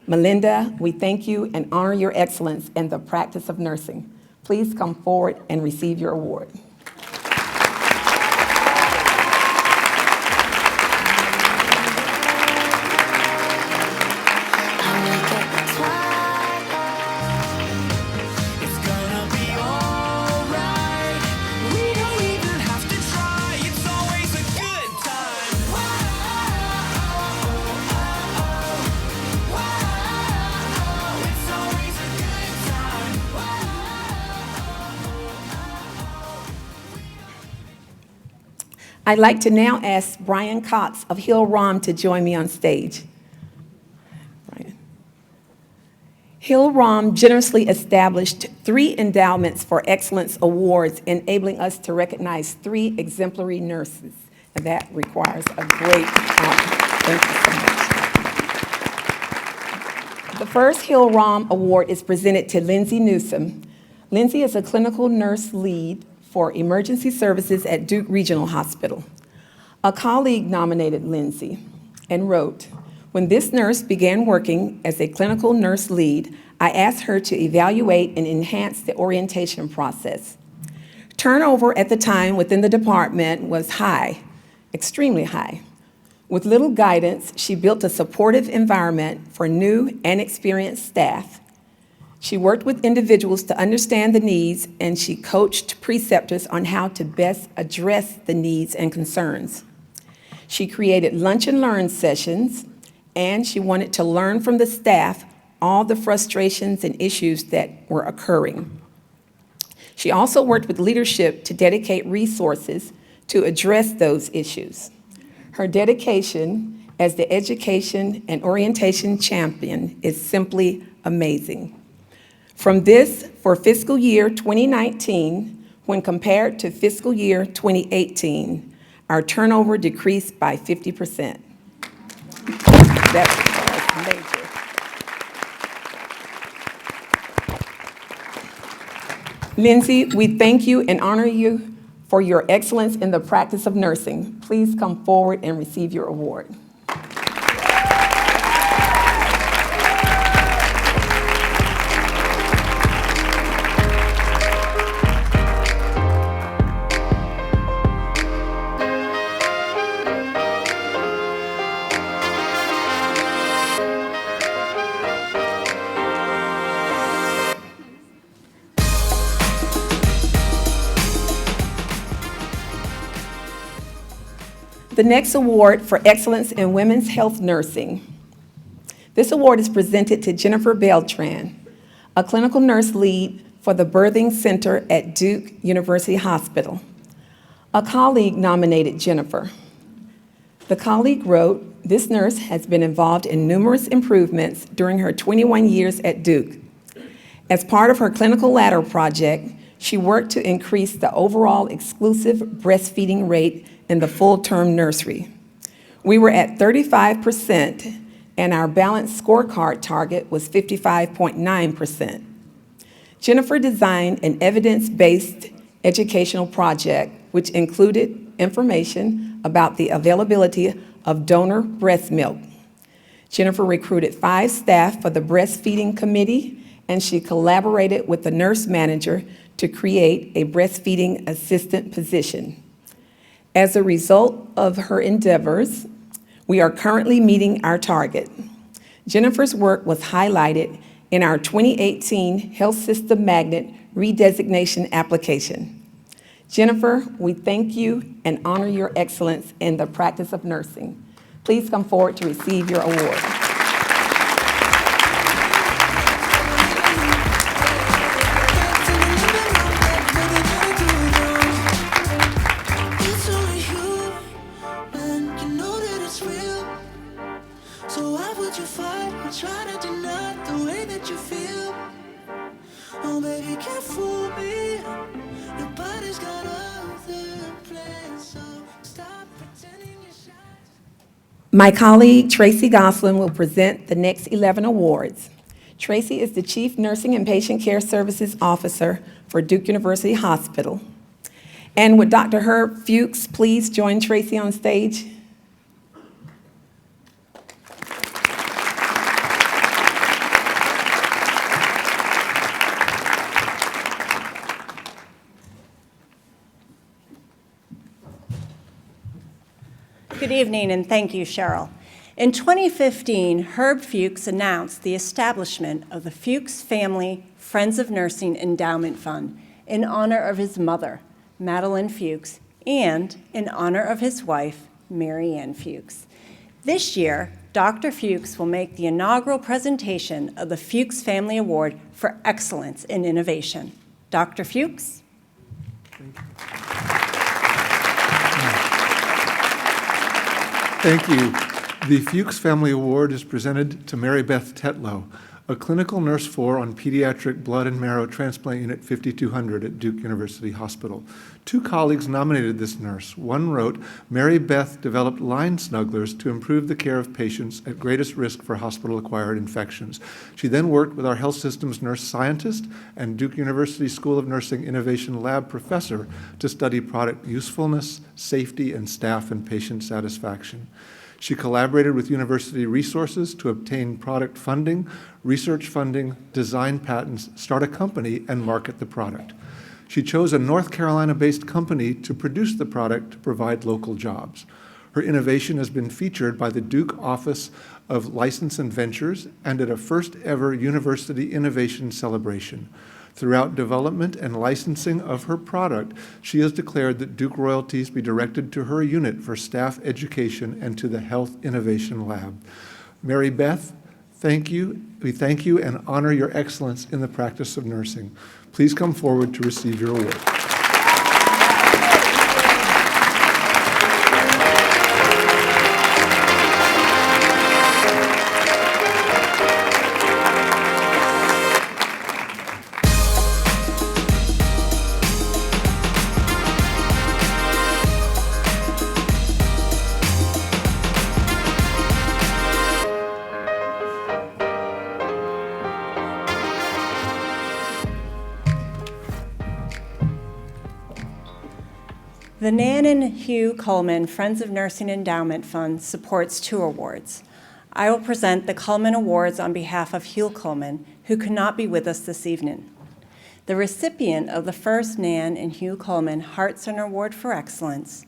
Melinda, we thank you and honor your excellence in the practice of nursing. Please come forward and receive your award. It's gonna be alright. We don't even have to try. It's always a good time. It's always a good time. I'd like to now ask Brian Cox of Hill Rom to join me on stage. Brian. Hill Rom generously established 3 endowments for excellence awards, enabling us to recognize 3 exemplary nurses, and that requires a great honor. Thank you so much. The first Hill Rom Award is presented to Lindsay Newsom. Lindsay is a clinical nurse lead for emergency services at Duke Regional Hospital. A colleague nominated Lindsay and wrote, "When this nurse began working as a clinical nurse lead, I asked her to evaluate and enhance the orientation process. Turnover at the time within the department was high, extremely high. With little guidance, she built a supportive environment for new and experienced staff. She worked with individuals to understand the needs, and she coached preceptors on how to best address the needs and concerns. She created lunch and learn sessions, and she wanted to learn from the staff all the frustrations and issues that were occurring. She also worked with leadership to dedicate resources to address those issues. Her dedication as the education and orientation champion is simply amazing. From this, for fiscal year 2019, when compared to fiscal year 2018, our turnover decreased by 50%. That was major. Lindsay, we thank you and honor you for your excellence in the practice of nursing. Please come forward and receive your award. The next award for excellence in women's health nursing. This award is presented to Jennifer Beltran, a clinical nurse lead for the Birthing Center at Duke University Hospital. A colleague nominated Jennifer. The colleague wrote, "This nurse has been involved in numerous improvements during her 21 years at Duke. As part of her clinical ladder project, she worked to increase the overall exclusive breastfeeding rate in the full-term nursery. We were at 35%, and our balanced scorecard target was 55.9%. Jennifer designed an evidence-based educational project which included information about the availability of donor breast milk. Jennifer recruited 5 staff for the breastfeeding committee, and she collaborated with the nurse manager to create a breastfeeding assistant position. As a result of her endeavors, We are currently meeting our target. Jennifer's work was highlighted in our 2018 Health System Magnet redesignation application. Jennifer, we thank you and honor your excellence in the practice of nursing. Please come forward to receive your award. It's only you, and you know that it's real. So why would you fight or try to deny the way that you feel? Oh, baby, can't fool me. Your body's got other plans, so stop pretending you're shy. My colleague, Tracy Goslin, will present the next 11 awards. Tracy is the Chief Nursing and Patient Care Services Officer for Duke University Hospital. And would Dr. Herb Fuchs please join Tracy on stage? Good evening, and thank you, Cheryl. In 2015, Herb Fuchs announced the establishment of the Fuchs Family Friends of Nursing Endowment Fund in honor of his mother, Madeline Fuchs, and in honor of his wife, Mary Ann Fuchs. This year, Dr. Fuchs will make the inaugural presentation of the Fuchs Family Award for Excellence in Innovation. Dr. Fuchs? Thank you. The Fuchs Family Award is presented to Mary Beth Tetlow, a clinical nurse 4 on pediatric blood and marrow transplant unit 5200 at Duke University Hospital. 2 colleagues nominated this nurse. One wrote, Mary Beth developed line snugglers to improve the care of patients at greatest risk for hospital-acquired infections. She then worked with our health systems nurse scientist and Duke University School of Nursing Innovation Lab professor to study product usefulness, safety, and staff and patient satisfaction. She collaborated with university resources to obtain product funding, research funding, design patents, start a company, and market the product. She chose a North Carolina-based company to produce the product to provide local jobs. Her innovation has been featured by the Duke Office of License and Ventures and at a first-ever University Innovation Celebration. Throughout development and licensing of her product, she has declared that Duke royalties be directed to her unit for staff education and to the Health Innovation Lab. Mary Beth, thank you. We thank you and honor your excellence in the practice of nursing. Please come forward to receive your award. The Nan and Hugh Coleman Friends of Nursing Endowment Fund supports 2 awards. I will present the Coleman Awards on behalf of Hugh Coleman, who could not be with us this evening. The recipient of the first Nan and Hugh Coleman Heart Center Award for Excellence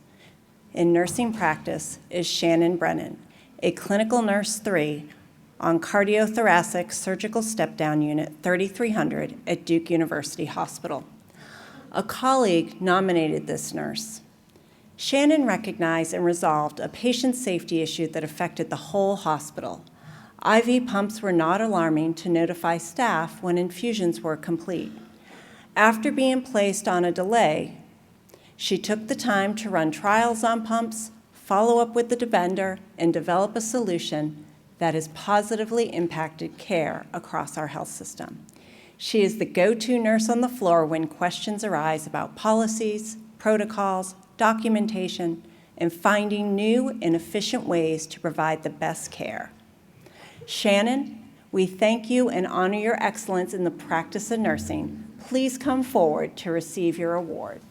in Nursing Practice is Shannon Brennan, a clinical nurse 3 on cardiothoracic surgical step-down unit 3300 at Duke University Hospital. A colleague nominated this nurse. Shannon recognized and resolved a patient safety issue that affected the whole hospital. IV pumps were not alarming to notify staff when infusions were complete. After being placed on a delay, she took the time to run trials on pumps, follow up with the vendor, and develop a solution that has positively impacted care across our health system. She is the go-to nurse on the floor when questions arise about policies, protocols, documentation, and finding new and efficient ways to provide the best care. Shannon, we thank you and honor your excellence in the practice of nursing. Please come forward to receive your award.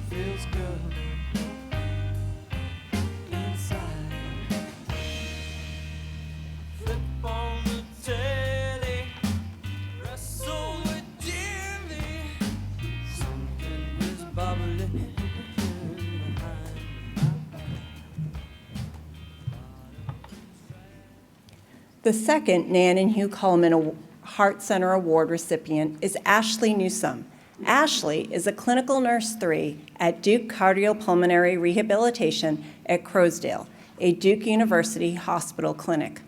Feels good inside. The second Nan and Hugh Cullman Heart Center Award recipient is Ashley Newsome. Ashley is a clinical nurse 3 at Duke Cardiopulmonary Rehabilitation at Crowsdale, a Duke University hospital clinic.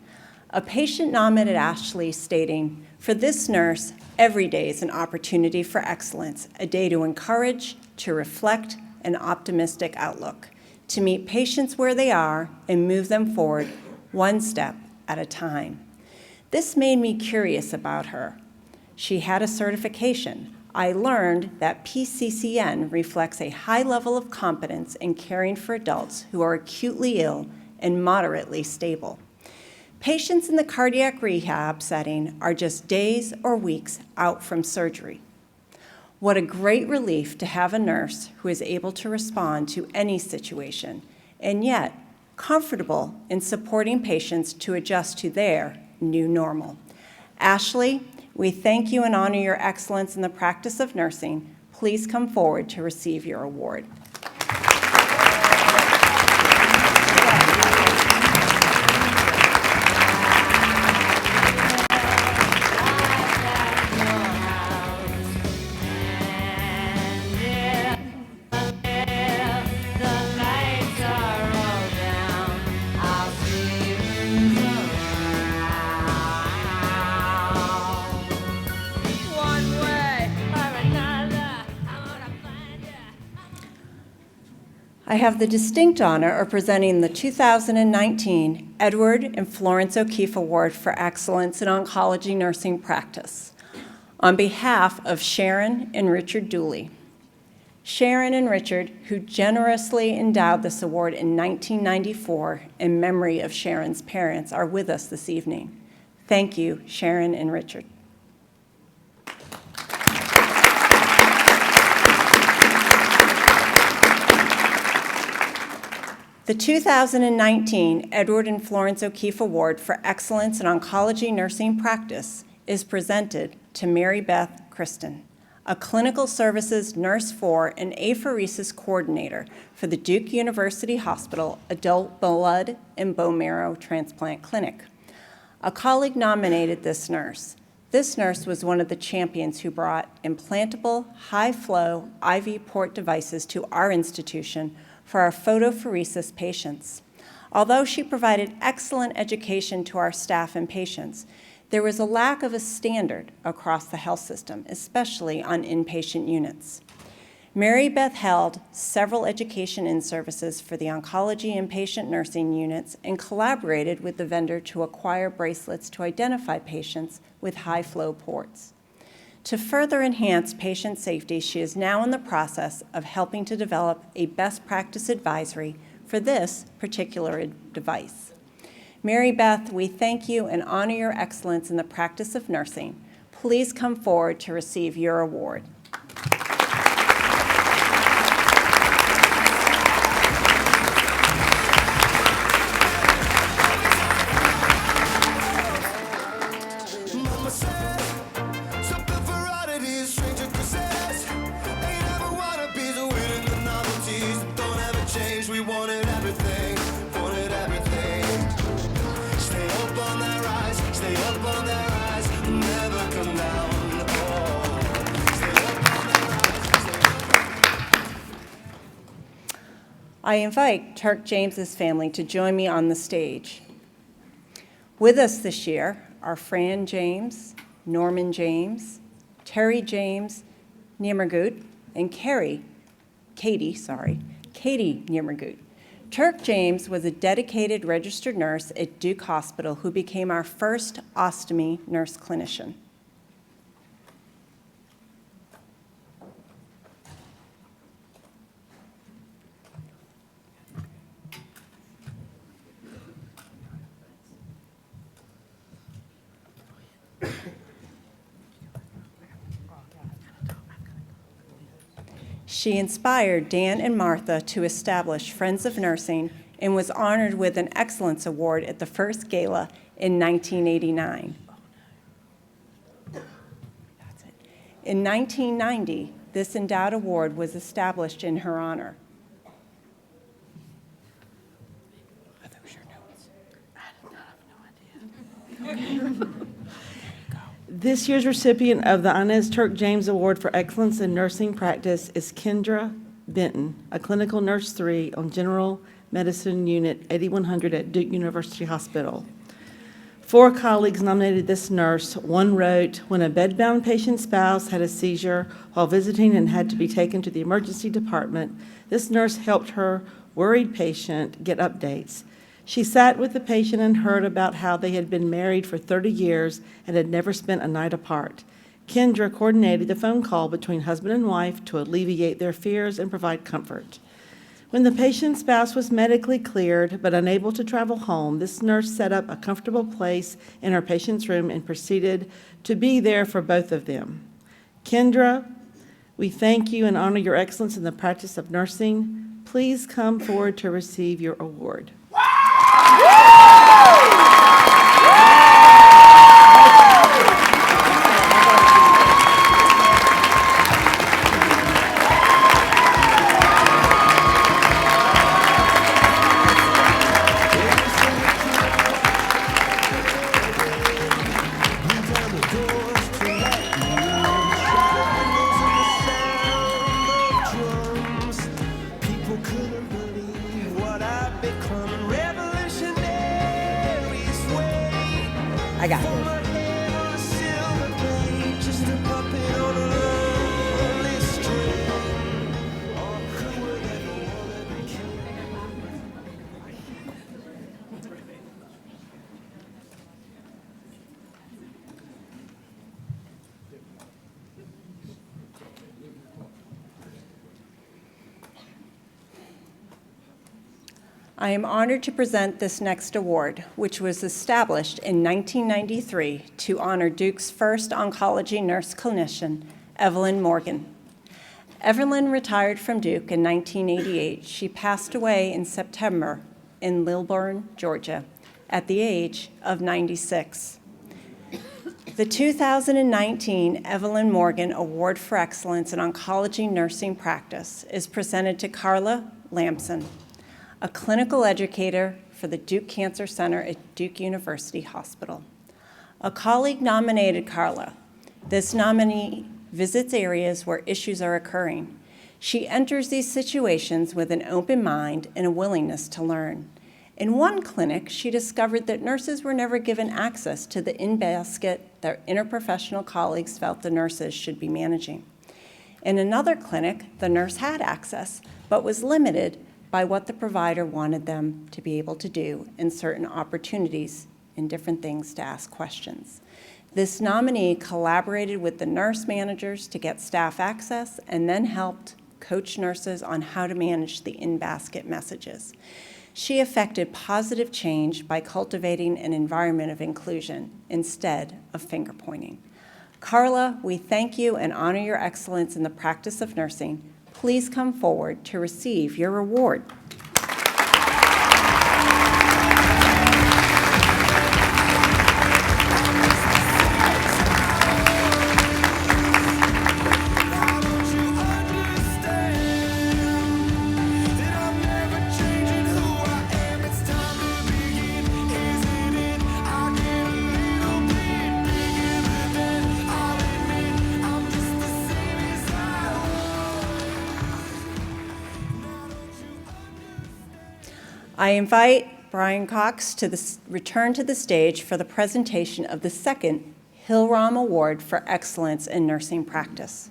A patient nominated Ashley stating, "For this nurse, every day is an opportunity for excellence, a day to encourage, to reflect, an optimistic outlook, to meet patients where they are and move them forward one step at a time." This made me curious about her. She had a certification. I learned that PCCN reflects a high level of competence in caring for adults who are acutely ill and moderately stable. Patients in the cardiac rehab setting are just days or weeks out from surgery. What a great relief to have a nurse who is able to respond to any situation, and yet comfortable in supporting patients to adjust to their new normal. Ashley, we thank you and honor your excellence in the practice of nursing. Please come forward to receive your award. I have the distinct honor of presenting the 2019 Edward and Florence O'Keefe Award for Excellence in Oncology Nursing Practice on behalf of Sharon and Richard Dooley. Sharon and Richard, who generously endowed this award in 1994 in memory of Sharon's parents, are with us this evening. Thank you, Sharon and Richard. The 2019 Edward and Florence O'Keefe Award for Excellence in Oncology Nursing Practice is presented to Mary Beth Kristen, a Clinical Services Nurse 4 and apheresis coordinator for the Duke University Hospital Adult Blood and Bone Marrow Transplant Clinic. A colleague nominated this nurse. This nurse was one of the champions who brought implantable, high-flow IV port devices to our institution for our photopheresis patients. Although she provided excellent education to our staff and patients, there was a lack of a standard across the health system, especially on inpatient units. Mary Beth held several education in-services for the oncology inpatient nursing units and collaborated with the vendor to acquire bracelets to identify patients with high-flow ports. To further enhance patient safety, she is now in the process of helping to develop a best practice advisory for this particular device. Mary Beth, we thank you and honor your excellence in the practice of nursing. Please come forward to receive your award. I invite Turk James's family to join me on the stage. With us this year are Fran James, Norman James, Terry James Niemergut, and Katie Niemergut. Turk James was a dedicated registered nurse at Duke Hospital who became our first ostomy nurse clinician. She inspired Dan and Martha to establish Friends of Nursing and was honored with an Excellence Award at the first Gala in 1989. In 1990, this endowed award was established in her honor. Are those your notes? I have no idea. This year's recipient of the Inez Turk James Award for Excellence in Nursing Practice is Kendra Benton, a clinical nurse 3 on General Medicine Unit 8100 at Duke University Hospital. 4 colleagues nominated this nurse. One wrote, "When a bedbound patient's spouse had a seizure while visiting and had to be taken to the emergency department, this nurse helped her worried patient get updates. She sat with the patient and heard about how they had been married for 30 years and had never spent a night apart. Kendra coordinated the phone call between husband and wife to alleviate their fears and provide comfort. When the patient's spouse was medically cleared but unable to travel home, this nurse set up a comfortable place in her patient's room and proceeded to be there for both of them. Kendra, we thank you and honor your excellence in the practice of nursing. Please come forward to receive your award." I got it. I am honored to present this next award, which was established in 1993 to honor Duke's first oncology nurse clinician, Evelyn Morgan. Evelyn retired from Duke in 1988. She passed away in September in Lilburn, Georgia, at the age of 96. The 2019 Evelyn Morgan Award for Excellence in Oncology Nursing Practice is presented to Carla Lamson, a clinical educator for the Duke Cancer Center at Duke University Hospital. A colleague nominated Carla. This nominee visits areas where issues are occurring. She enters these situations with an open mind and a willingness to learn. In one clinic, she discovered that nurses were never given access to the in-basket that interprofessional colleagues felt the nurses should be managing. In another clinic, the nurse had access, but was limited by what the provider wanted them to be able to do and certain opportunities and different things to ask questions. This nominee collaborated with the nurse managers to get staff access and then helped coach nurses on how to manage the in-basket messages. She effected positive change by cultivating an environment of inclusion instead of finger pointing. Carla, we thank you and honor your excellence in the practice of nursing. Please come forward to receive your award. I invite Brian Cox to return to the stage for the presentation of the second Hillrom Award for Excellence in Nursing Practice.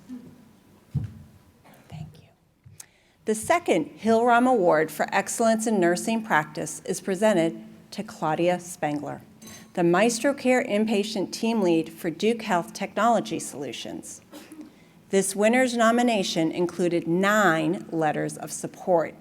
Thank you. The second Hillrom Award for Excellence in Nursing Practice is presented to Claudia Spangler, the Maestro Care Inpatient Team Lead for Duke Health Technology Solutions. This winner's nomination included 9 letters of support.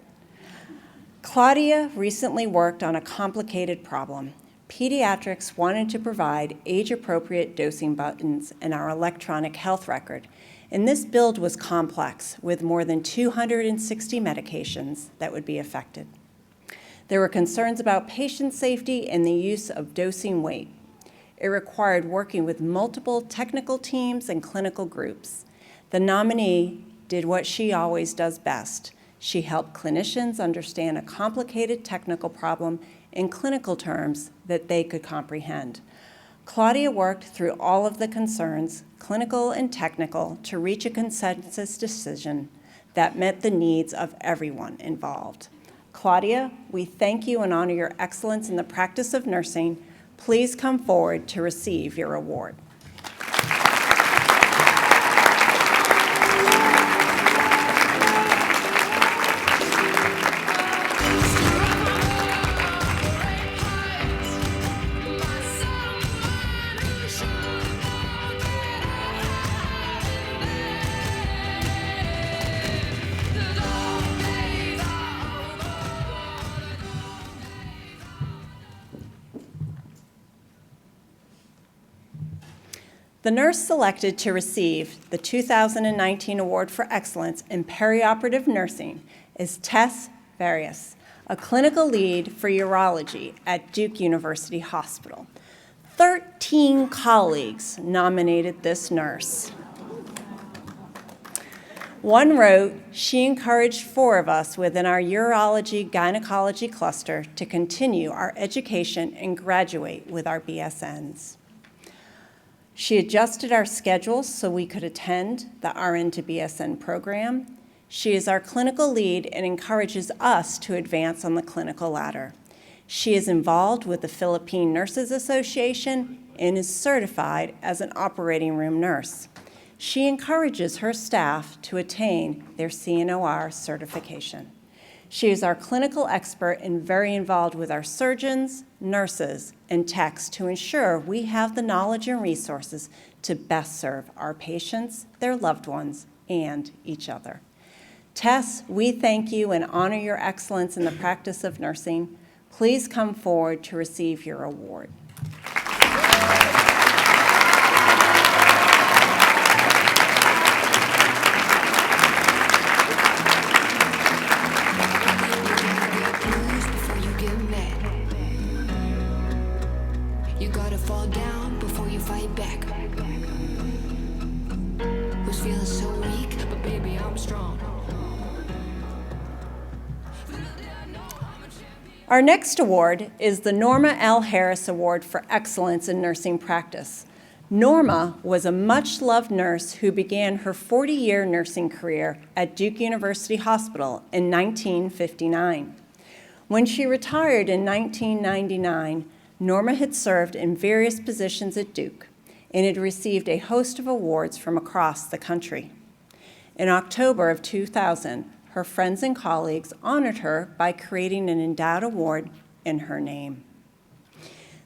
Claudia recently worked on a complicated problem. Pediatrics wanted to provide age-appropriate dosing buttons in our electronic health record, and this build was complex, with more than 260 medications that would be affected. There were concerns about patient safety and the use of dosing weight. It required working with multiple technical teams and clinical groups. The nominee did what she always does best. She helped clinicians understand a complicated technical problem in clinical terms that they could comprehend. Claudia worked through all of the concerns, clinical and technical, to reach a consensus decision that met the needs of everyone involved. Claudia, we thank you and honor your excellence in the practice of nursing. Please come forward to receive your award. The nurse selected to receive the 2019 Award for Excellence in Perioperative Nursing is Tess Varias, a clinical lead for urology at Duke University Hospital. 13 colleagues nominated this nurse. One wrote, "She encouraged 4 of us within our urology gynecology cluster to continue our education and graduate with our BSNs. She adjusted our schedules so we could attend the RN to BSN program. She is our clinical lead and encourages us to advance on the clinical ladder. She is involved with the Philippine Nurses Association and is certified as an operating room nurse. She encourages her staff to attain their CNOR certification. She is our clinical expert and very involved with our surgeons, nurses, and techs to ensure we have the knowledge and resources to best serve our patients, their loved ones, and each other." Tess, we thank you and honor your excellence in the practice of nursing. Please come forward to receive your award. You gotta fall down before you fight back. Was feeling so weak, but baby, I'm strong. Our next award is the Norma L. Harris Award for Excellence in Nursing Practice. Norma was a much-loved nurse who began her 40-year nursing career at Duke University Hospital in 1959. When she retired in 1999, Norma had served in various positions at Duke and had received a host of awards from across the country. In October of 2000, her friends and colleagues honored her by creating an endowed award in her name.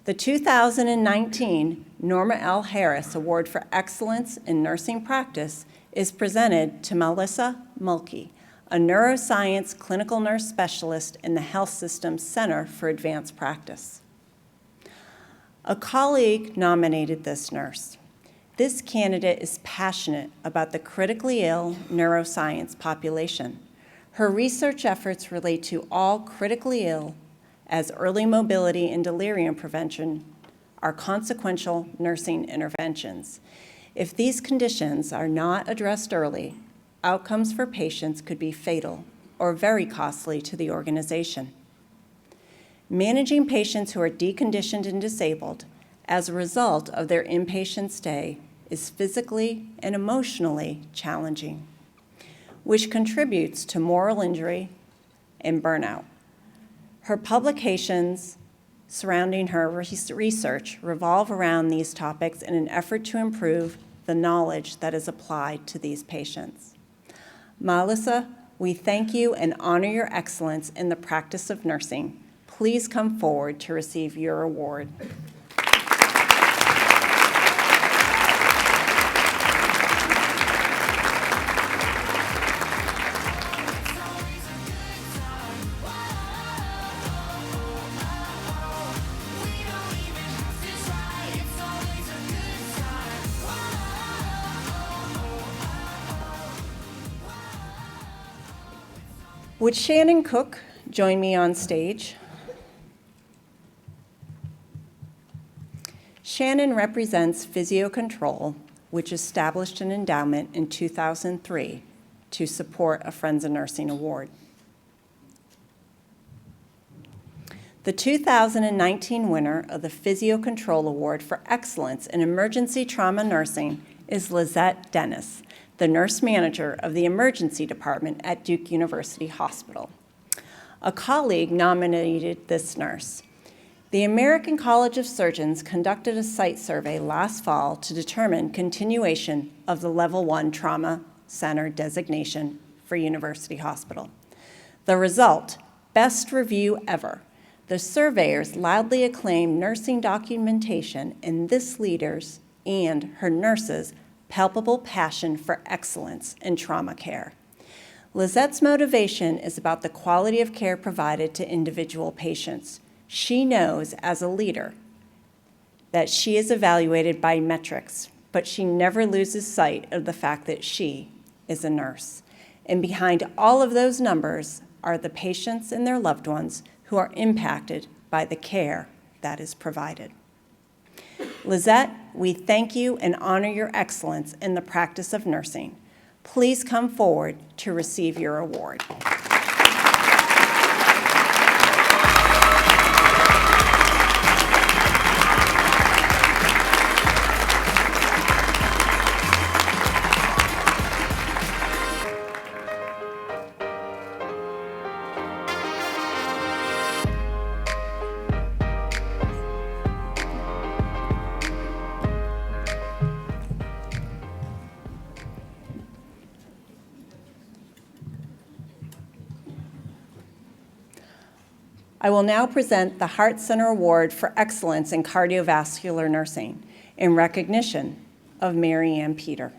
The 2019 Norma L. Harris Award for Excellence in Nursing Practice is presented to Melissa Mulkey, a neuroscience clinical nurse specialist in the Health Systems Center for Advanced Practice. A colleague nominated this nurse. This candidate is passionate about the critically ill neuroscience population. Her research efforts relate to all critically ill, as early mobility and delirium prevention are consequential nursing interventions. If these conditions are not addressed early, outcomes for patients could be fatal or very costly to the organization. Managing patients who are deconditioned and disabled as a result of their inpatient stay is physically and emotionally challenging, which contributes to moral injury and burnout. Her publications surrounding her research revolve around these topics in an effort to improve the knowledge that is applied to these patients. Melissa, we thank you and honor your excellence in the practice of nursing. Please come forward to receive your award. Would Shannon Cook join me on stage? Shannon represents Physio-Control, which established an endowment in 2003 to support a Friends of Nursing Award. The 2019 winner of the Physio Control Award for Excellence in Emergency Trauma Nursing is Lizette Dennis, the nurse manager of the emergency department at Duke University Hospital. A colleague nominated this nurse. The American College of Surgeons conducted a site survey last fall to determine continuation of the Level 1 Trauma Center designation for University Hospital. The result, best review ever. The surveyors loudly acclaimed nursing documentation and this leader's and her nurses' palpable passion for excellence in trauma care. Lizette's motivation is about the quality of care provided to individual patients. She knows as a leader that she is evaluated by metrics, but she never loses sight of the fact that she is a nurse. And behind all of those numbers are the patients and their loved ones who are impacted by the care that is provided. Lizette, we thank you and honor your excellence in the practice of nursing. Please come forward to receive your award. I will now present the Heart Center Award for Excellence in Cardiovascular Nursing in recognition of Mary Ann Peter.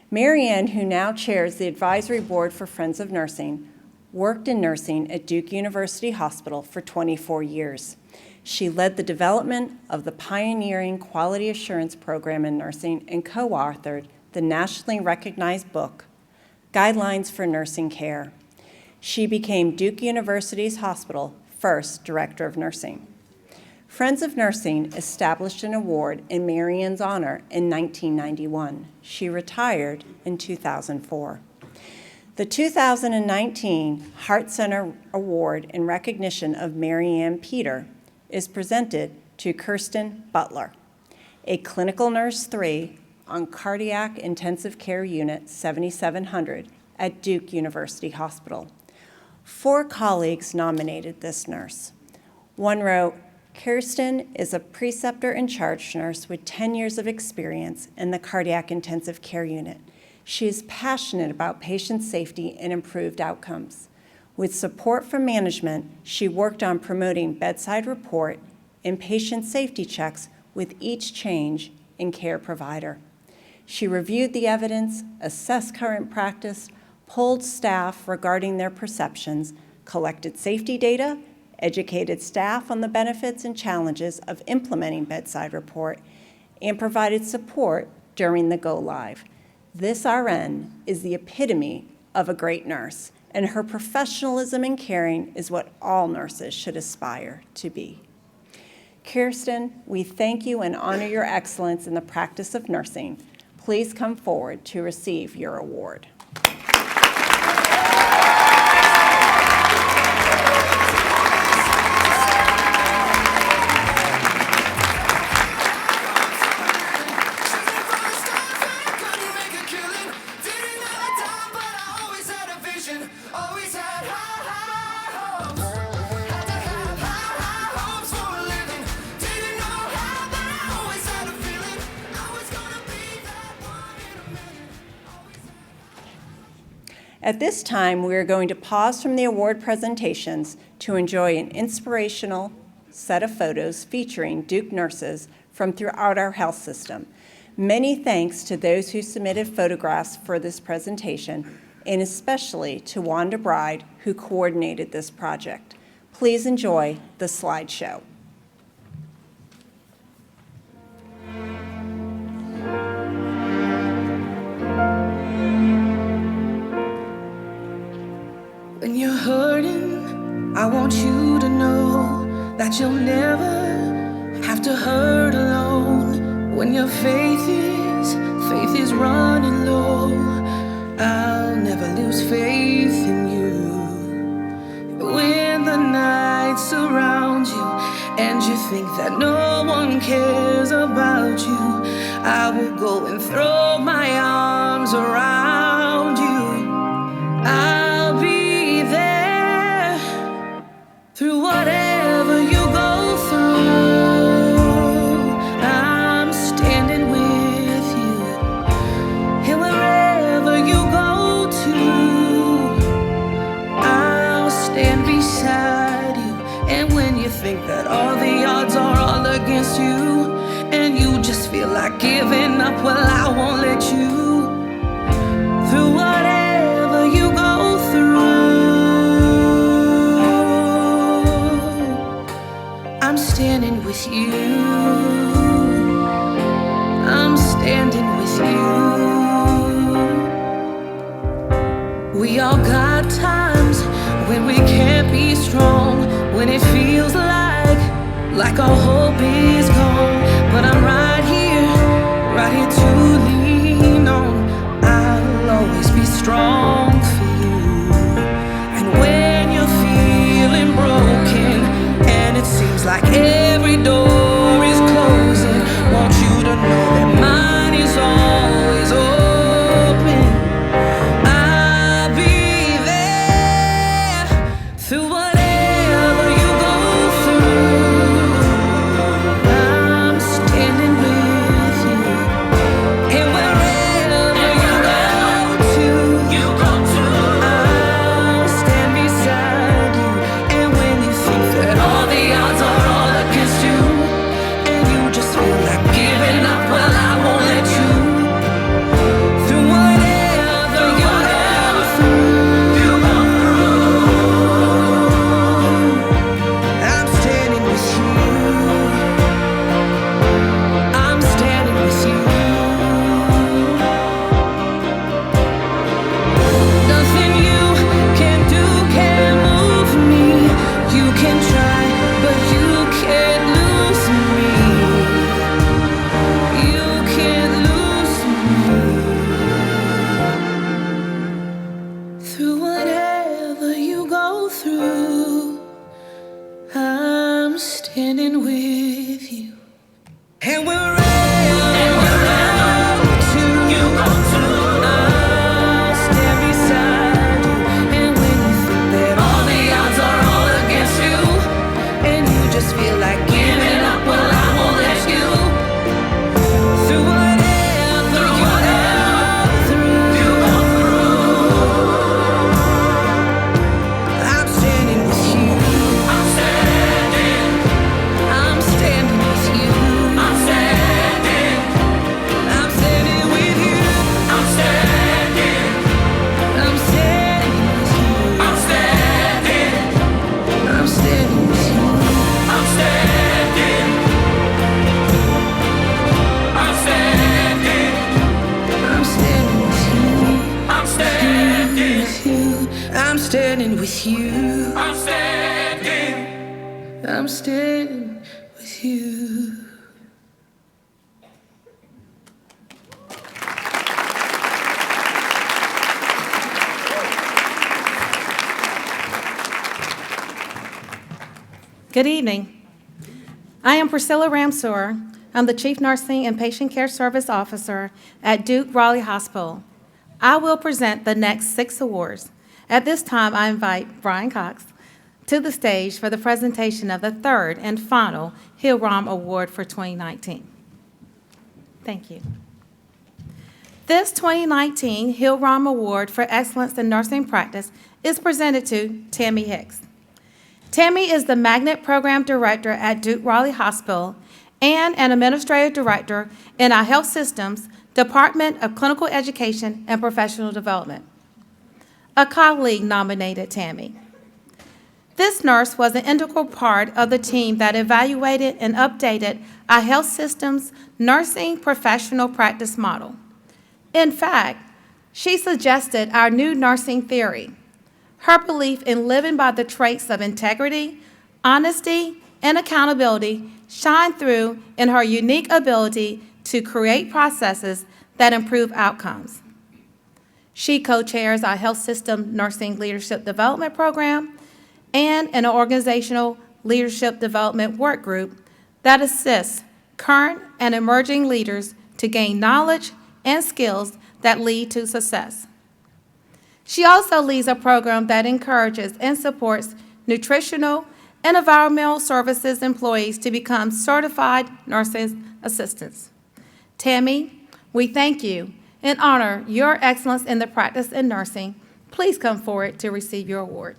Mary Ann, who now chairs the Advisory Board for Friends of Nursing, worked in nursing at Duke University Hospital for 24 years. She led the development of the pioneering Quality Assurance Program in Nursing and co-authored the nationally recognized book, Guidelines for Nursing Care. She became Duke University's Hospital first Director of Nursing. Friends of Nursing established an award in Mary Ann's honor in 1991. She retired in 2004. The 2019 Heart Center Award in recognition of Mary Ann Peter is presented to Kirsten Butler, a clinical nurse 3 on Cardiac Intensive Care Unit 7700 at Duke University Hospital. 4 colleagues nominated this nurse. One wrote, Kirsten is a preceptor and charge nurse with 10 years of experience in the cardiac intensive care unit. She is passionate about patient safety and improved outcomes. With support from management, she worked on promoting bedside report and patient safety checks with each change in care provider. She reviewed the evidence, assessed current practice, polled staff regarding their perceptions, collected safety data, educated staff on the benefits and challenges of implementing bedside report, and provided support during the go-live. This RN is the epitome of a great nurse, and her professionalism in caring is what all nurses should aspire to be. Kirsten, we thank you and honor your excellence in the practice of nursing. Please come forward to receive your award. At this time, we are going to pause from the award presentations to enjoy an inspirational set of photos featuring Duke nurses from throughout our health system. Many thanks to those who submitted photographs for this presentation, and especially to Wanda Bride, who coordinated this project. Please enjoy the slideshow. When you're hurting, I want you to know that you'll never have to hurt alone. When your faith is running low, I'll never lose faith in you. When the nights surround you, and you think that no one cares about you, I will go and throw my arms around you. I'll be there through whatever you go through. I'm standing with you, and wherever you go to, I'll stand beside you. And when you think that all the odds are all against you, and you just feel like giving up, well, I won't let you. Through whatever you go through, I'm standing with you. I'm standing with you. We all got times when we can't be strong, when it feels like our hope is gone. But I'm right here to lean on. I'll always be strong for you. And when you're feeling broken and it seems like every door is closing, want you to know that mine is always open. I'll be there through whatever you go through. I'm standing with you. And wherever you go to, I'll stand beside you. And when you think that all the odds are all against you, and you just feel like giving up, well, I won't let you. Through whatever you go through, I'm standing with you. I'm standing with you. Nothing you can do can move me. You can try, but you can't lose me. You can't lose me. Through whatever you go through, I'm standing with you. And wherever you go to, I'll stand beside you. And when you think that all the odds are all against you, and you just feel like giving up, well, I won't let you. Through whatever you go through, I'm standing with you. I'm standing with you. I'm standing with you. I'm standing with you. I'm standing with you. I'm standing with you. I'm standing with you. I'm standing with you. Good evening. I am Priscilla Ramseur. I'm the Chief Nursing and Patient Care Service Officer at Duke Raleigh Hospital. I will present the next 6 awards. At this time, I invite Brian Cox to the stage for the presentation of the 3rd and final Hill-Rom Award for 2019. Thank you. This 2019 Hill-Rom Award for Excellence in Nursing Practice is presented to Tammy Hicks. Tammy is the Magnet Program Director at Duke Raleigh Hospital and an Administrative Director in our Health Systems Department of Clinical Education and Professional Development. A colleague nominated Tammy. This nurse was an integral part of the team that evaluated and updated our health system's nursing professional practice model. In fact, she suggested our new nursing theory. Her belief in living by the traits of integrity, honesty, and accountability shine through in her unique ability to create processes that improve outcomes. She co-chairs our health system nursing leadership development program and an organizational Leadership Development Work Group that assists current and emerging leaders to gain knowledge and skills that lead to success. She also leads a program that encourages and supports nutritional and environmental services employees to become certified nursing assistants. Tammy, we thank you and honor your excellence in the practice in nursing. Please come forward to receive your award.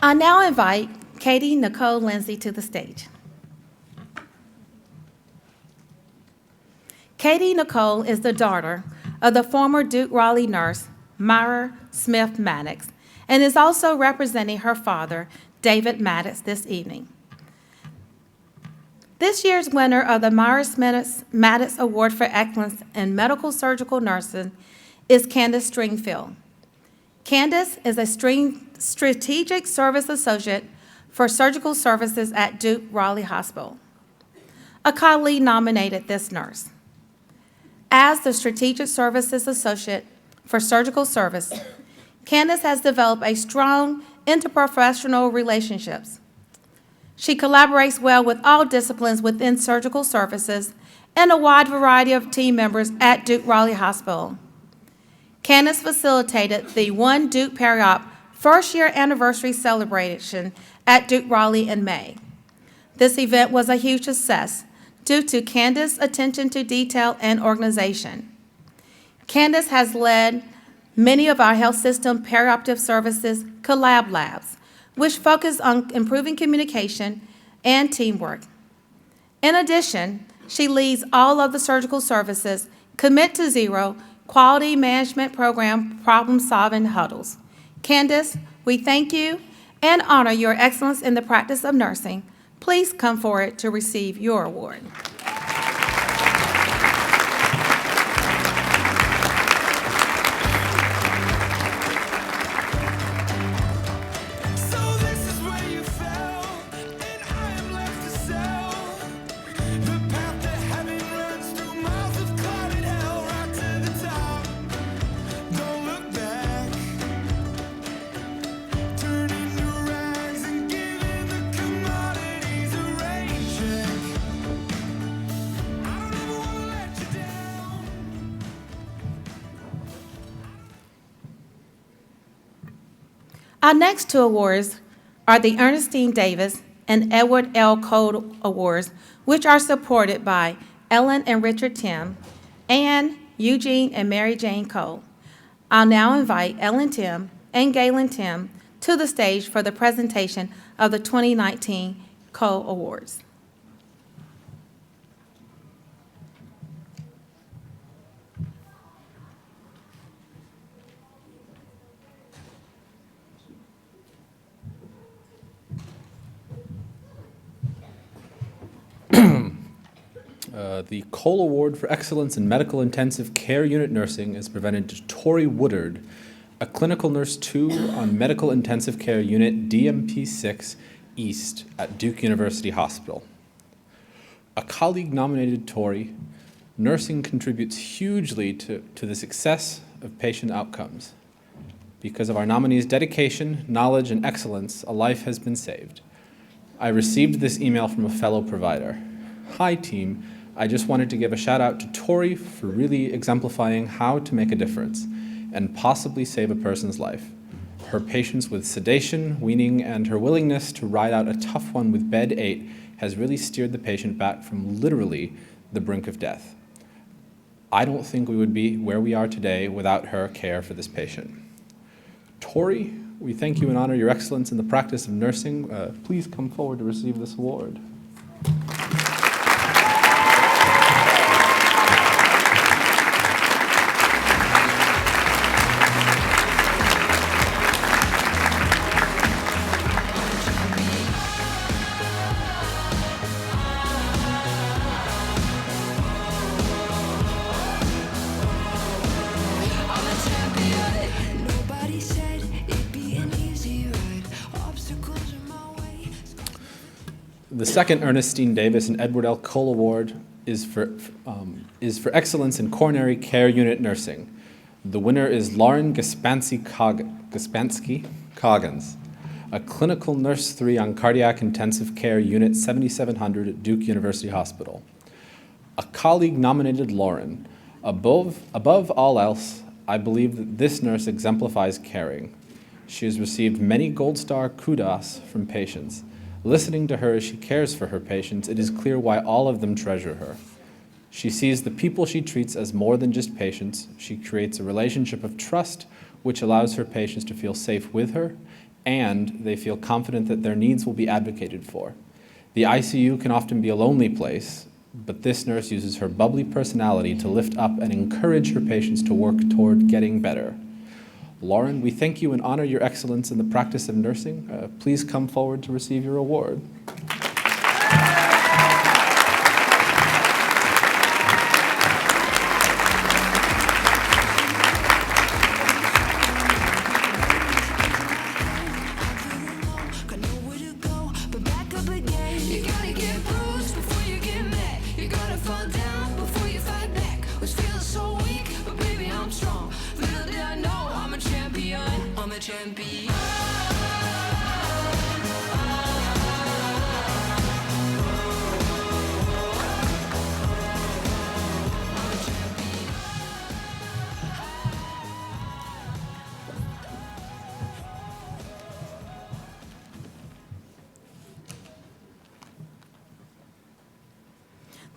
I now invite Katie Nicole Lindsay to the stage. Katie Nicole is the daughter of the former Duke Raleigh nurse, Myra Smith Maddox, and is also representing her father, David Maddox, this evening. This year's winner of the Myra Smith Maddox Award for Excellence in Medical Surgical Nursing is Candace Stringfield. Candace is a Strategic Service Associate for Surgical Services at Duke Raleigh Hospital. A colleague nominated this nurse. As the Strategic Services Associate for Surgical Service, Candace has developed a strong interprofessional relationships. She collaborates well with all disciplines within surgical services and a wide variety of team members at Duke Raleigh Hospital. Candace facilitated the One Duke Periop first-year anniversary celebration at Duke Raleigh in May. This event was a huge success due to Candace's attention to detail and organization. Candace has led many of our health system perioperative services collab labs, which focus on improving communication and teamwork. In addition, she leads all of the surgical services Commit to Zero Quality Management Program problem-solving huddles. Candace, we thank you and honor your excellence in the practice of nursing. Please come forward to receive your award. Our next two awards are the Ernestine Davis and Edward L. Cole Awards, which are supported by Ellen and Richard Tim, and Eugene and Mary Jane Cole. I'll now invite Ellen Tim and Galen Tim to the stage for the presentation of the 2019 Cole Awards. The Cole Award for Excellence in Medical Intensive Care Unit Nursing is presented to Tori Woodard, a clinical nurse 2 on Medical Intensive Care Unit DMP6 East at Duke University Hospital. A colleague nominated Tori. Nursing contributes hugely to the success of patient outcomes. Because of our nominee's dedication, knowledge, and excellence, a life has been saved. I received this email from a fellow provider. Hi, team. I just wanted to give a shout out to Tori for really exemplifying how to make a difference and possibly save a person's life. Her patience with sedation, weaning, and her willingness to ride out a tough one with bed 8 has really steered the patient back from literally the brink of death. I don't think we would be where we are today without her care for this patient. Tori, we thank you and honor your excellence in the practice of nursing. Please come forward to receive this award. The second Ernestine Davis and Edward L. Cole Award is for excellence in coronary care unit nursing. The winner is Lauren Gaspansky-Coggins, a clinical nurse 3 on cardiac intensive care unit 7700 at Duke University Hospital. A colleague nominated Lauren. Above all else, I believe that this nurse exemplifies caring. She has received many Gold Star kudos from patients. Listening to her as she cares for her patients, it is clear why all of them treasure her. She sees the people she treats as more than just patients. She creates a relationship of trust which allows her patients to feel safe with her, and they feel confident that their needs will be advocated for. The ICU can often be a lonely place, but this nurse uses her bubbly personality to lift up and encourage her patients to work toward getting better. Lauren, we thank you and honor your excellence in the practice of nursing. Please come forward to receive your award.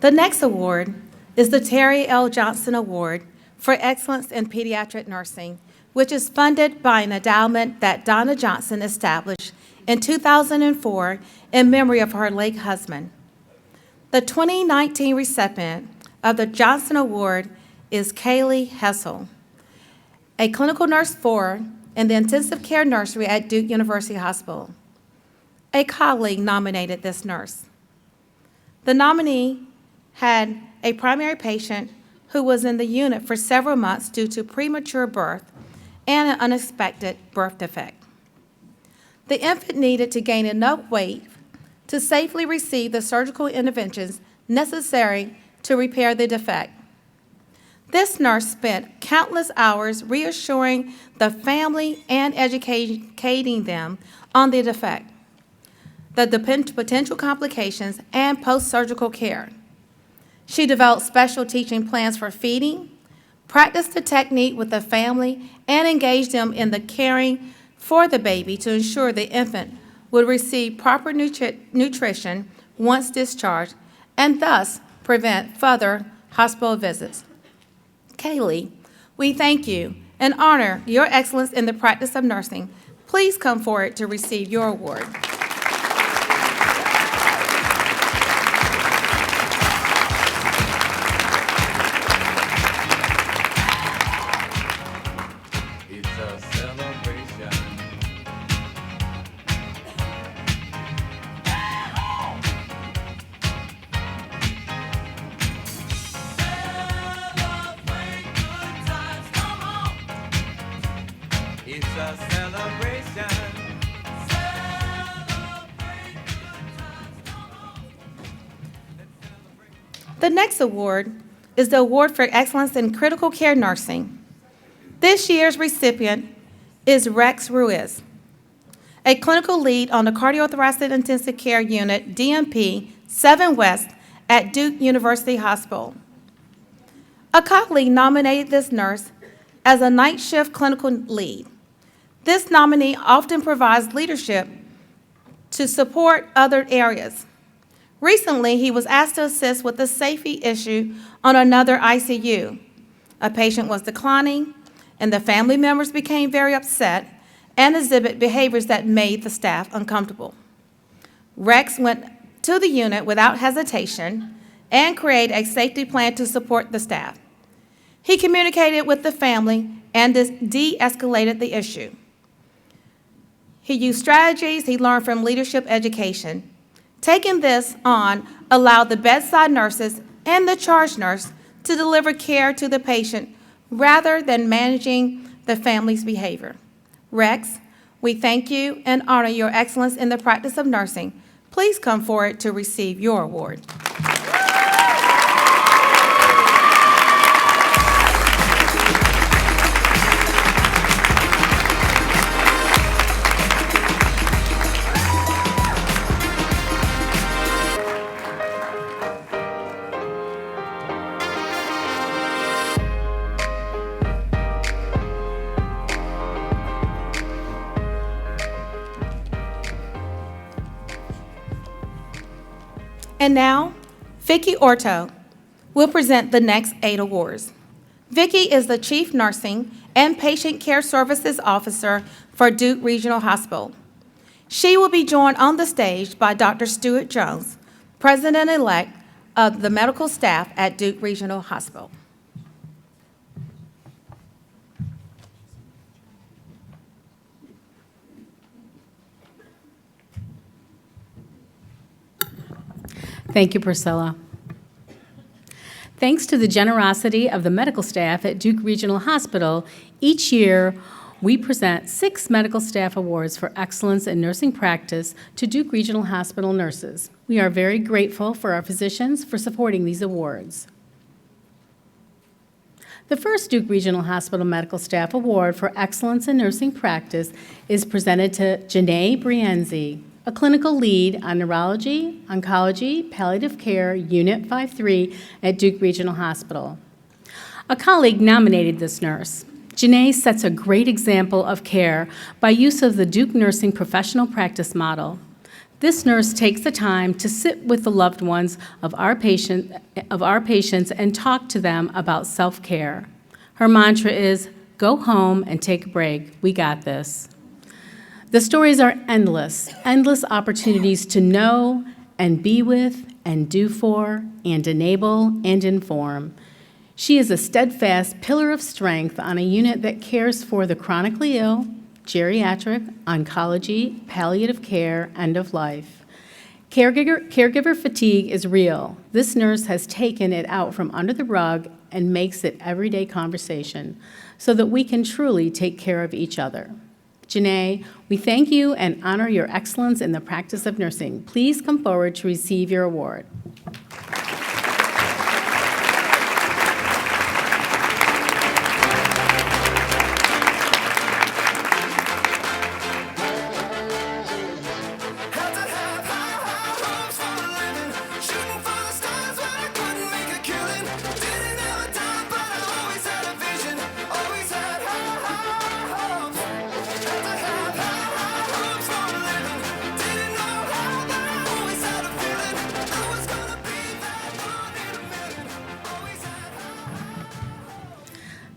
The next award is the Terry L. Johnson Award for Excellence in Pediatric Nursing, which is funded by an endowment that Donna Johnson established in 2004 in memory of her late husband. The 2019 recipient of the Johnson Award is Kaylee Hessel, a clinical nurse 4 in the intensive care nursery at Duke University Hospital. A colleague nominated this nurse. The nominee had a primary patient who was in the unit for several months due to premature birth and an unexpected birth defect. The infant needed to gain enough weight to safely receive the surgical interventions necessary to repair the defect. This nurse spent countless hours reassuring the family and educating them on the defect, the potential complications, and post-surgical care. She developed special teaching plans for feeding, practiced the technique with the family, and engaged them in the caring for the baby to ensure the infant would receive proper nutrition once discharged and thus prevent further hospital visits. Kaylee, we thank you and honor your excellence in the practice of nursing. Please come forward to receive your award. The next award is the Award for Excellence in Critical Care Nursing. This year's recipient is Rex Ruiz, a clinical lead on the Cardiothoracic Intensive Care Unit, DMP 7 West at Duke University Hospital. A colleague nominated this nurse as a night shift clinical lead. This nominee often provides leadership to support other areas. Recently, he was asked to assist with a safety issue on another ICU. A patient was declining, and the family members became very upset and exhibited behaviors that made the staff uncomfortable. Rex went to the unit without hesitation and created a safety plan to support the staff. He communicated with the family and de-escalated the issue. He used strategies he learned from leadership education. Taking this on allowed the bedside nurses and the charge nurse to deliver care to the patient rather than managing the family's behavior. Rex, we thank you and honor your excellence in the practice of nursing. please come forward to receive your award. And now, Vicki Orto will present the next 8 awards. Vicki is the Chief Nursing and Patient Care Services Officer for Duke Regional Hospital. She will be joined on the stage by Dr. Stuart Jones, President-elect of the medical staff at Duke Regional Hospital. Thank you, Priscilla. Thanks to the generosity of the medical staff at Duke Regional Hospital, each year we present 6 medical staff awards for excellence in nursing practice to Duke Regional Hospital nurses. We are very grateful for our physicians for supporting these awards. The first Duke Regional Hospital Medical Staff Award for Excellence in Nursing Practice is presented to Janae Brienzi, a clinical lead on neurology, oncology, palliative care, Unit 5-3 at Duke Regional Hospital. A colleague nominated this nurse. Janae sets a great example of care by use of the Duke Nursing Professional Practice Model. This nurse takes the time to sit with the loved ones of our patients and talk to them about self-care. Her mantra is, "Go home and take a break. We got this." The stories are endless opportunities to know and be with and do for and enable and inform. She is a steadfast pillar of strength on a unit that cares for the chronically ill, geriatric, oncology, palliative care, end of life. Caregiver fatigue is real. This nurse has taken it out from under the rug and makes it everyday conversation so that we can truly take care of each other. Janae, we thank you and honor your excellence in the practice of nursing. Please come forward to receive your award.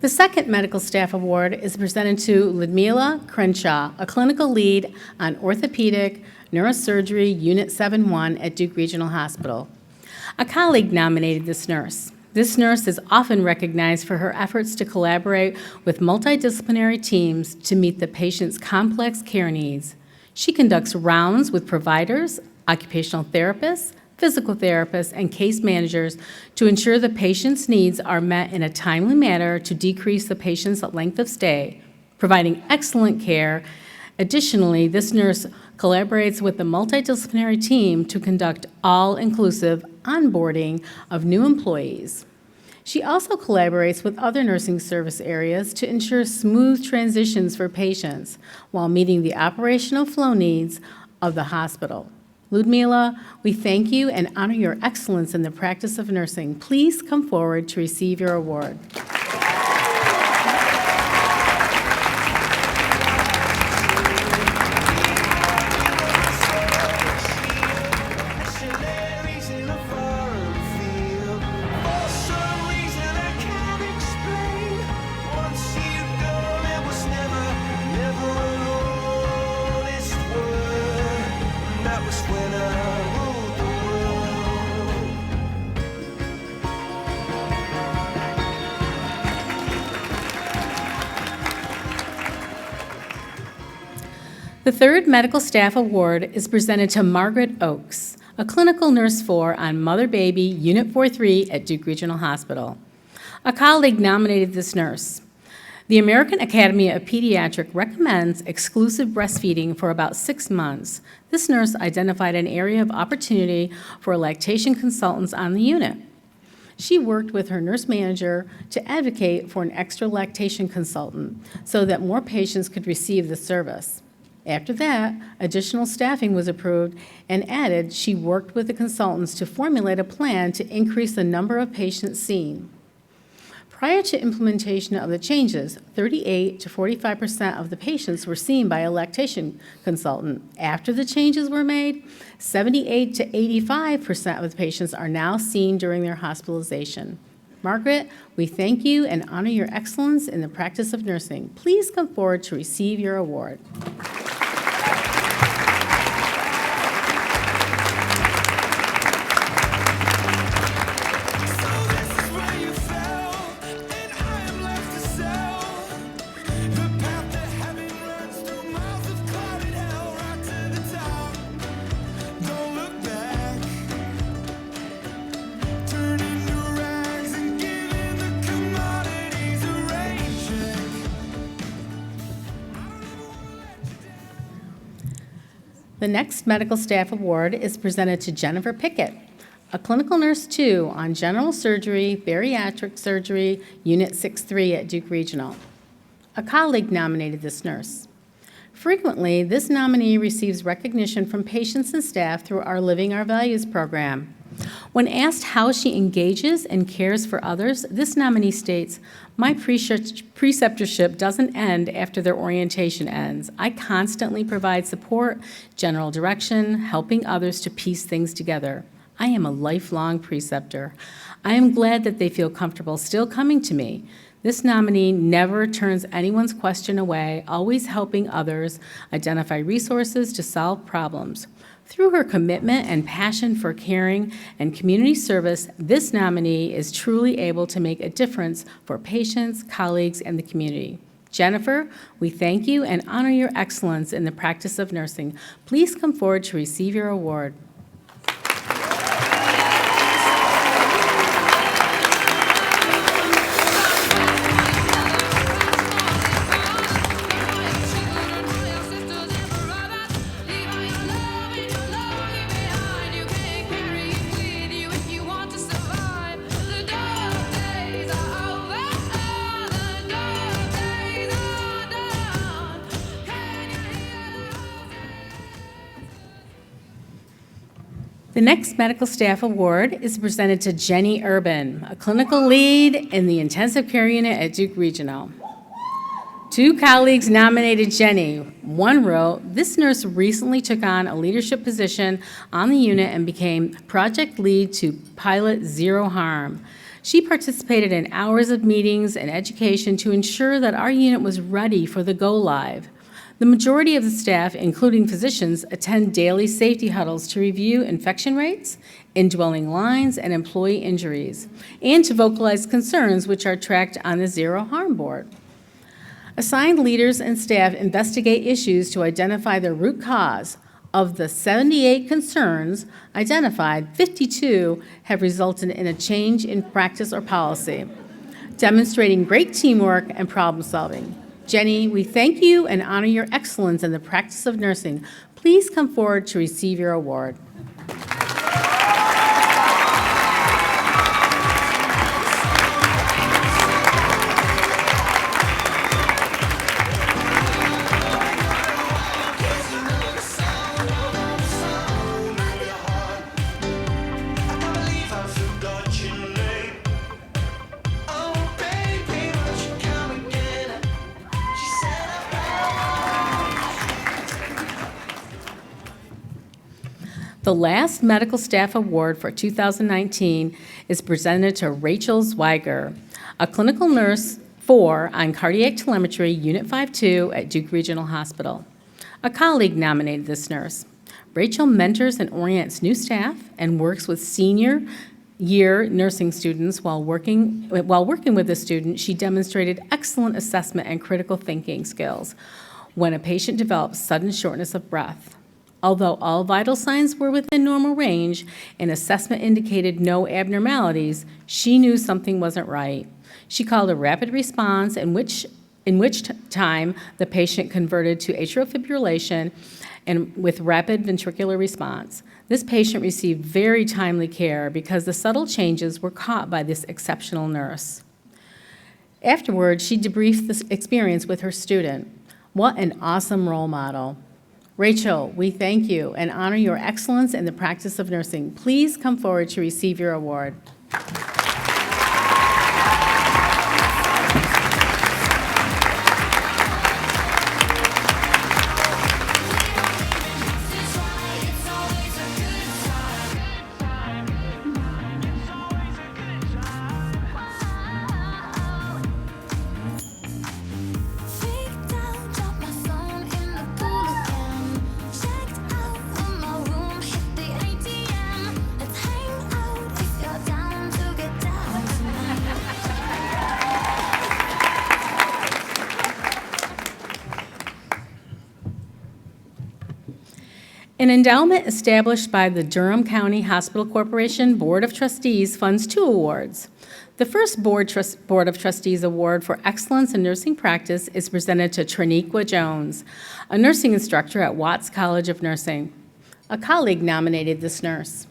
The second Medical Staff Award is presented to Ludmila Crenshaw, a clinical lead on orthopedic neurosurgery Unit 7-1 at Duke Regional Hospital. A colleague nominated this nurse. This nurse is often recognized for her efforts to collaborate with multidisciplinary teams to meet the patient's complex care needs. She conducts rounds with providers, occupational therapists, physical therapists, and case managers to ensure the patient's needs are met in a timely manner to decrease the patient's length of stay, providing excellent care. Additionally, this nurse collaborates with the multidisciplinary team to conduct all-inclusive onboarding of new employees. She also collaborates with other nursing service areas to ensure smooth transitions for patients while meeting the operational flow needs of the hospital. Ludmila, we thank you and honor your excellence in the practice of nursing. Please come forward to receive your award. The third Medical Staff Award is presented to Margaret Oakes, a clinical nurse 4 on Mother-Baby Unit 4-3 at Duke Regional Hospital. A colleague nominated this nurse. The American Academy of Pediatrics recommends exclusive breastfeeding for about 6 months. This nurse identified an area of opportunity for lactation consultants on the unit. She worked with her nurse manager to advocate for an extra lactation consultant so that more patients could receive the service. After that, additional staffing was approved and added. She worked with the consultants to formulate a plan to increase the number of patients seen. Prior to implementation of the changes, 38 to 45% of the patients were seen by a lactation consultant. After the changes were made, 78 to 85% of the patients are now seen during their hospitalization. Margaret, we thank you and honor your excellence in the practice of nursing. Please come forward to receive your award. The next Medical Staff Award is presented to Jennifer Pickett, a clinical nurse 2 on general surgery, bariatric surgery, Unit 6-3 at Duke Regional. A colleague nominated this nurse. Frequently, this nominee receives recognition from patients and staff through our Living Our Values program. When asked how she engages and cares for others, this nominee states, "My preceptorship doesn't end after their orientation ends. I constantly provide support, general direction, helping others to piece things together. I am a lifelong preceptor. I am glad that they feel comfortable still coming to me." This nominee never turns anyone's question away, always helping others identify resources to solve problems. Through her commitment and passion for caring and community service, this nominee is truly able to make a difference for patients, colleagues, and the community. Jennifer, we thank you and honor your excellence in the practice of nursing. Please come forward to receive your award. The next Medical Staff Award is presented to Jenny Urban, a clinical lead in the intensive care unit at Duke Regional. 2 colleagues nominated Jenny. One wrote, "This nurse recently took on a leadership position on the unit and became project lead to pilot Zero Harm. She participated in hours of meetings and education to ensure that our unit was ready for the go-live. The majority of the staff, including physicians, attend daily safety huddles to review infection rates, indwelling lines, and employee injuries, and to vocalize concerns which are tracked on the Zero Harm Board. Assigned leaders and staff investigate issues to identify the root cause. Of the 78 concerns identified, 52 have resulted in a change in practice or policy, demonstrating great teamwork and problem solving. Jenny, we thank you and honor your excellence in the practice of nursing. Please come forward to receive your award. The last Medical Staff Award for 2019 is presented to Rachel Zweiger, a clinical nurse 4 on cardiac telemetry, Unit 5-2 at Duke Regional Hospital. A colleague nominated this nurse. Rachel mentors and orients new staff and works with senior year nursing students. While working with the student, she demonstrated excellent assessment and critical thinking skills when a patient develops sudden shortness of breath. Although all vital signs were within normal range and assessment indicated no abnormalities, she knew something wasn't right. She called a rapid response in which in which time the patient converted to atrial fibrillation and with rapid ventricular response. This patient received very timely care because the subtle changes were caught by this exceptional nurse. Afterwards, she debriefed this experience with her student. What an awesome role model. Rachel, we thank you and honor your excellence in the practice of nursing. Please come forward to receive your award. An endowment established by the Durham County Hospital Corporation Board of Trustees funds 2 awards. The first Board of Trustees Award for Excellence in Nursing Practice is presented to Triniqua Jones, a nursing instructor at Watts College of Nursing. A colleague nominated this nurse.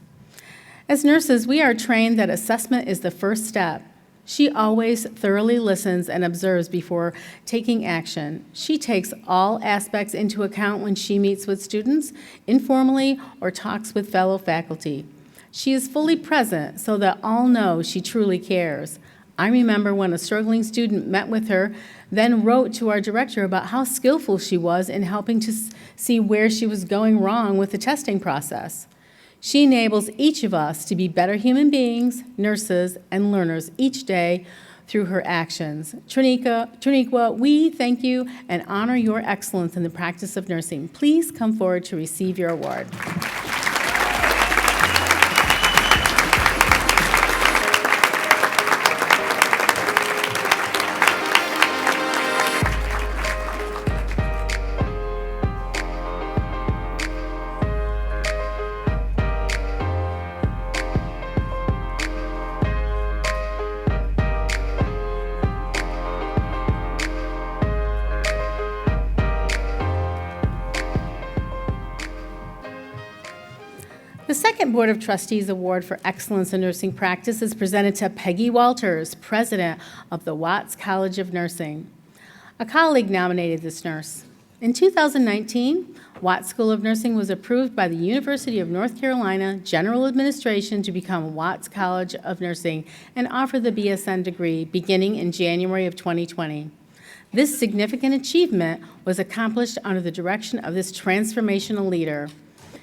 As nurses, we are trained that assessment is the first step. She always thoroughly listens and observes before taking action. She takes all aspects into account when she meets with students, informally, or talks with fellow faculty. She is fully present so that all know she truly cares. I remember when a struggling student met with her, then wrote to our director about how skillful she was in helping to see where she was going wrong with the testing process. She enables each of us to be better human beings, nurses, and learners each day through her actions. Triniqua, we thank you and honor your excellence in the practice of nursing. Please come forward to receive your award. The second Board of Trustees Award for Excellence in Nursing Practice is presented to Peggy Walters, President of the Watts College of Nursing. A colleague nominated this nurse. In 2019, Watts School of Nursing was approved by the University of North Carolina General Administration to become Watts College of Nursing and offer the BSN degree beginning in January of 2020. This significant achievement was accomplished under the direction of this transformational leader.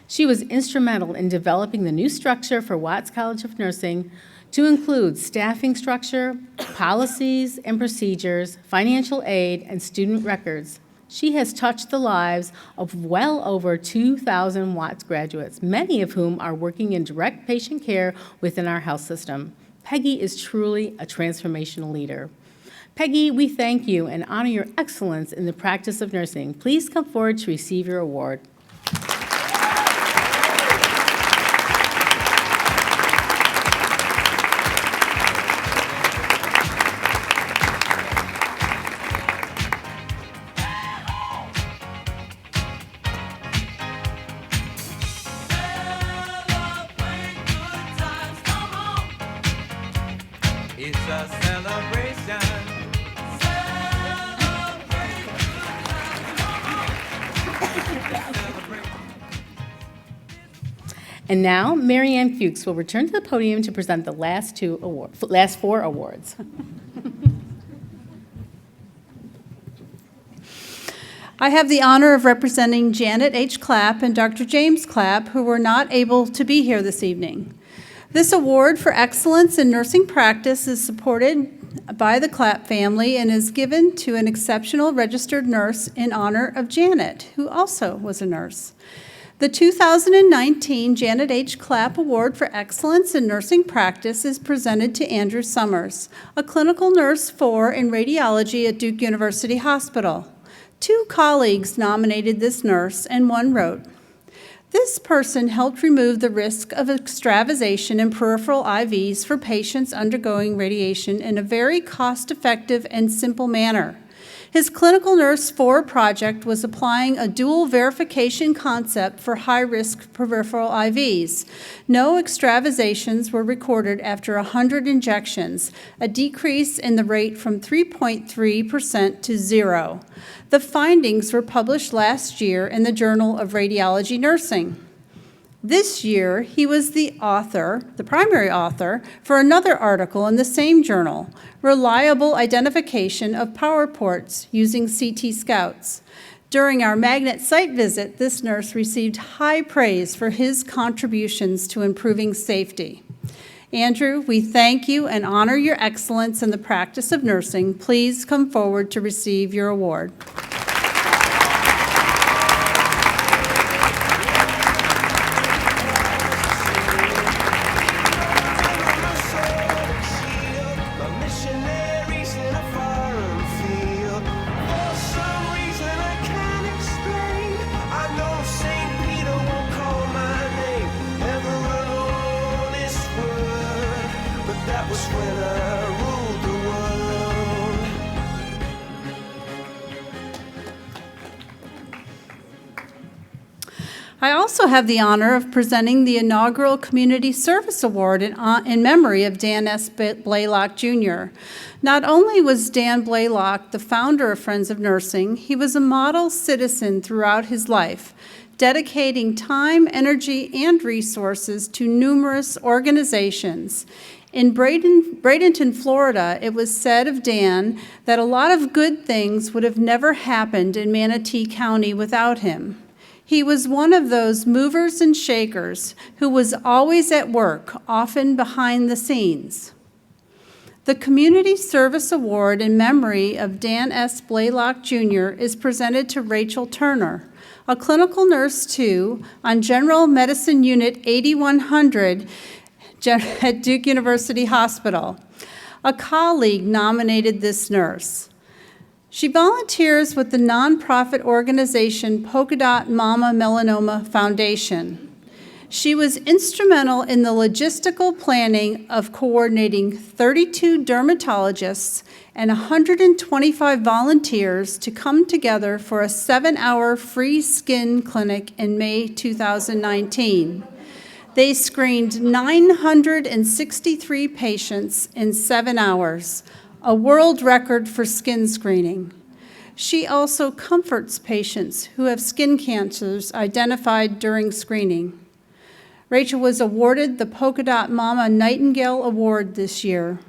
She was instrumental in developing the new structure for Watts College of Nursing to include staffing structure, policies and procedures, financial aid, and student records. She has touched the lives of well over 2,000 Watts graduates, many of whom are working in direct patient care within our health system. Peggy is truly a transformational leader. Peggy, we thank you and honor your excellence in the practice of nursing. Please come forward to receive your award. It's a celebration. And now, Mary Ann Fuchs will return to the podium to present the last 4 awards. I have the honor of representing Janet H. Clapp and Dr. James Clapp, who were not able to be here this evening. This award for excellence in nursing practice is supported by the Clapp family and is given to an exceptional registered nurse in honor of Janet, who also was a nurse. The 2019 Janet H. Clapp Award for Excellence in Nursing Practice is presented to Andrew Summers, a clinical nurse 4 in radiology at Duke University Hospital. 2 colleagues nominated this nurse, and 1 wrote, "This person helped remove the risk of extravasation in peripheral IVs for patients undergoing radiation in a very cost-effective and simple manner. His Clinical Nurse 4 project was applying a dual verification concept for high-risk peripheral IVs. No extravasations were recorded after 100 injections, a decrease in the rate from 3.3% to 0. The findings were published last year in the Journal of Radiology Nursing. This year, he was the primary author, for another article in the same journal, Reliable Identification of Power Ports Using CT Scouts. During our magnet site visit, this nurse received high praise for his contributions to improving safety. Andrew, we thank you and honor your excellence in the practice of nursing. Please come forward to receive your award. I also have the honor of presenting the inaugural Community Service Award in memory of Dan S. Blaylock, Jr. Not only was Dan Blaylock the founder of Friends of Nursing, he was a model citizen throughout his life, dedicating time, energy, and resources to numerous organizations. In Bradenton, Florida, it was said of Dan that a lot of good things would have never happened in Manatee County without him. He was one of those movers and shakers who was always at work, often behind the scenes. The Community Service Award in memory of Dan S. Blaylock, Jr. is presented to Rachel Turner, a clinical nurse 2 on General Medicine Unit 8100 at Duke University Hospital. A colleague nominated this nurse. She volunteers with the nonprofit organization Polka Dot Mama Melanoma Foundation. She was instrumental in the logistical planning of coordinating 32 dermatologists and 125 volunteers to come together for a 7-hour free skin clinic in May 2019. They screened 963 patients in 7 hours, a world record for skin screening. She also comforts patients who have skin cancers identified during screening. Rachel was awarded the Polka Dot Mama Nightingale Award this year.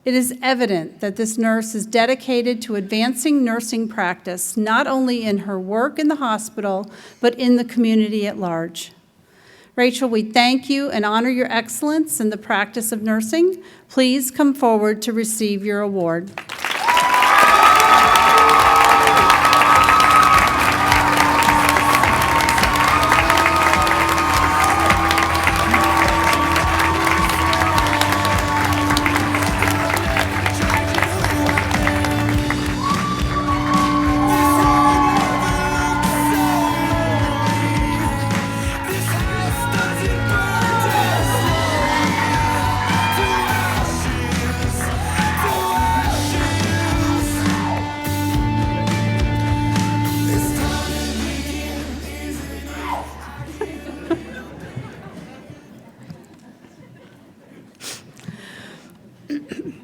It is evident that this nurse is dedicated to advancing nursing practice, not only in her work in the hospital, but in the community at large. Rachel, we thank you and honor your excellence in the practice of nursing. Please come forward to receive your award.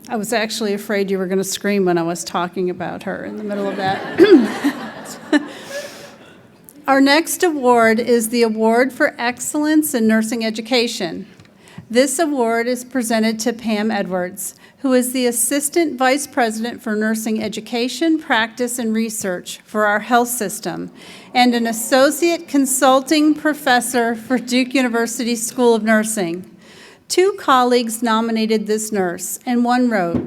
I was actually afraid you were going to scream when I was talking about her in the middle of that. Our next award is the Award for Excellence in Nursing Education. This award is presented to Pam Edwards, who is the Assistant Vice President for Nursing Education, Practice, and Research for our health system, and an Associate Consulting Professor for Duke University School of Nursing. 2 colleagues nominated this nurse, and one wrote,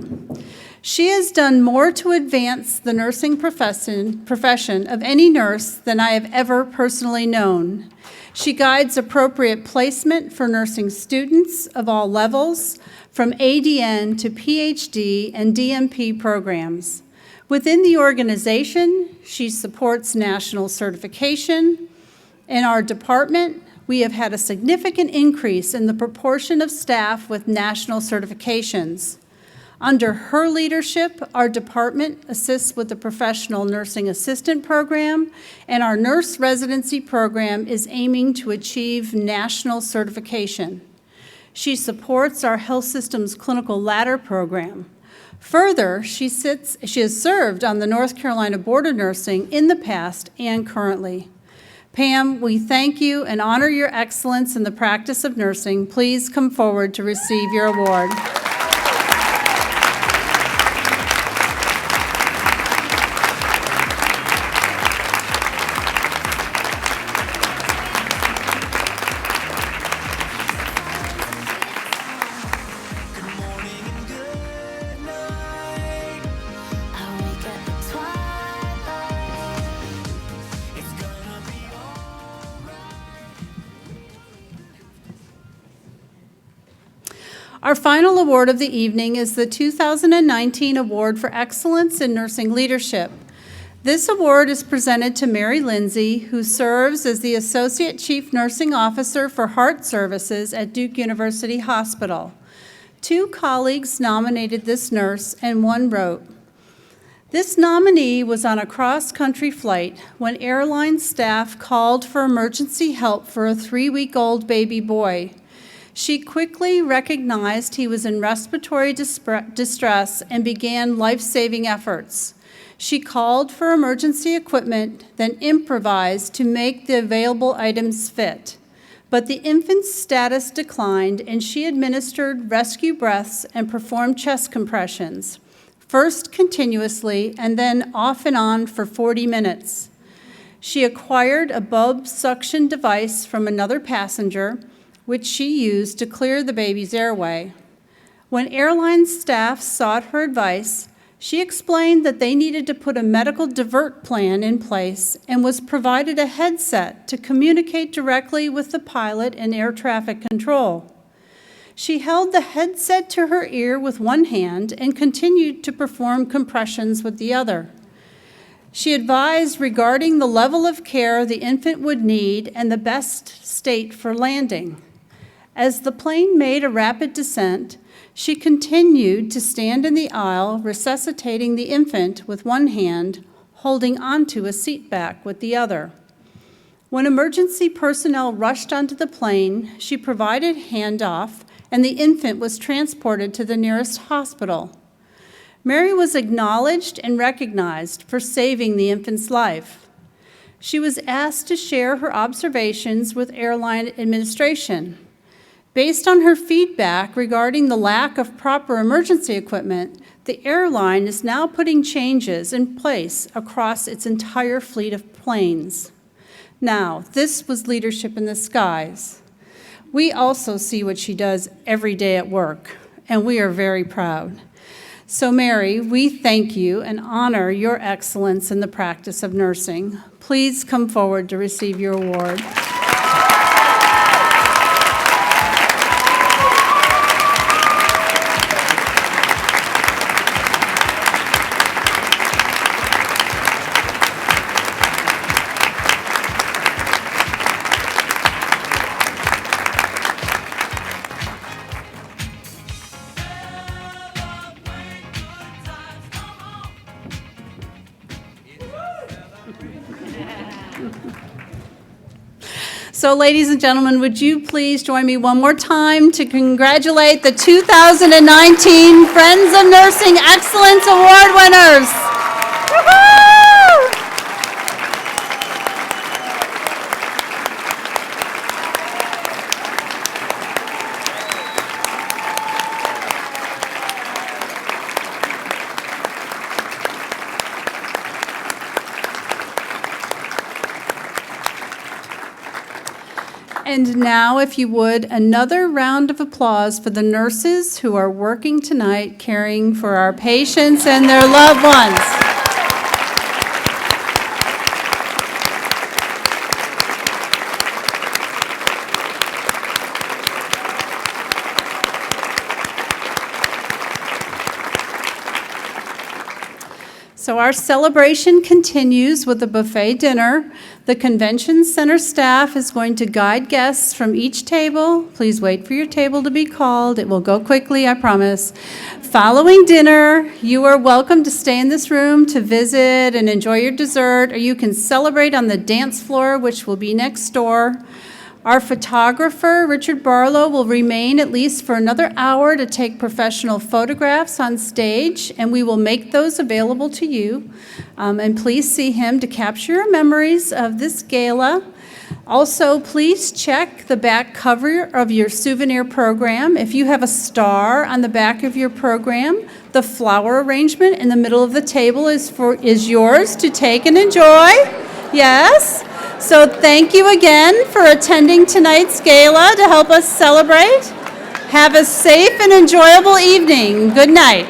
"She has done more to advance the nursing profession of any nurse than I have ever personally known. She guides appropriate placement for nursing students of all levels, from ADN to PhD and DMP programs. Within the organization, she supports national certification. In our department, we have had a significant increase in the proportion of staff with national certifications. Under her leadership, our department assists with the Professional Nursing Assistant Program, and our nurse residency program is aiming to achieve national certification. She supports our health system's clinical ladder program. Further, she has served on the North Carolina Board of Nursing in the past and currently. Pam, we thank you and honor your excellence in the practice of nursing. Please come forward to receive your award. Our final award of the evening is the 2019 Award for Excellence in Nursing Leadership. This award is presented to Mary Lindsay, who serves as the Associate Chief Nursing Officer for Heart Services at Duke University Hospital. 2 colleagues nominated this nurse, and one wrote, "This nominee was on a cross-country flight when airline staff called for emergency help for a 3-week-old baby boy. She quickly recognized he was in respiratory distress and began life-saving efforts. She called for emergency equipment, then improvised to make the available items fit. But the infant's status declined, and she administered rescue breaths and performed chest compressions, first continuously and then off and on for 40 minutes. She acquired a bulb suction device from another passenger, which she used to clear the baby's airway. When airline staff sought her advice, she explained that they needed to put a medical divert plan in place and was provided a headset to communicate directly with the pilot and air traffic control. She held the headset to her ear with one hand and continued to perform compressions with the other. She advised regarding the level of care the infant would need and the best state for landing. As the plane made a rapid descent, she continued to stand in the aisle, resuscitating the infant with one hand, holding onto a seat back with the other. When emergency personnel rushed onto the plane, she provided handoff, and the infant was transported to the nearest hospital. Mary was acknowledged and recognized for saving the infant's life. She was asked to share her observations with airline administration. Based on her feedback regarding the lack of proper emergency equipment, the airline is now putting changes in place across its entire fleet of planes. Now, this was leadership in the skies. We also see what she does every day at work, and we are very proud. So, Mary, we thank you and honor your excellence in the practice of nursing. Please come forward to receive your award. So, ladies and gentlemen, would you please join me one more time to congratulate the 2019 Friends of Nursing Excellence Award winners. Woo-hoo! And now, if you would, another round of applause for the nurses who are working tonight caring for our patients and their loved ones. So our celebration continues with a buffet dinner. The convention center staff is going to guide guests from each table. Please wait for your table to be called. It will go quickly, I promise. Following dinner, you are welcome to stay in this room to visit and enjoy your dessert, or you can celebrate on the dance floor, which will be next door. Our photographer, Richard Barlow, will remain at least for another hour to take professional photographs on stage, and we will make those available to you. And please see him to capture your memories of this gala. Also, please check the back cover of your souvenir program. If you have a star on the back of your program, the flower arrangement in the middle of the table is yours to take and enjoy. Yes? So thank you again for attending tonight's gala to help us celebrate. Have a safe and enjoyable evening. Good night.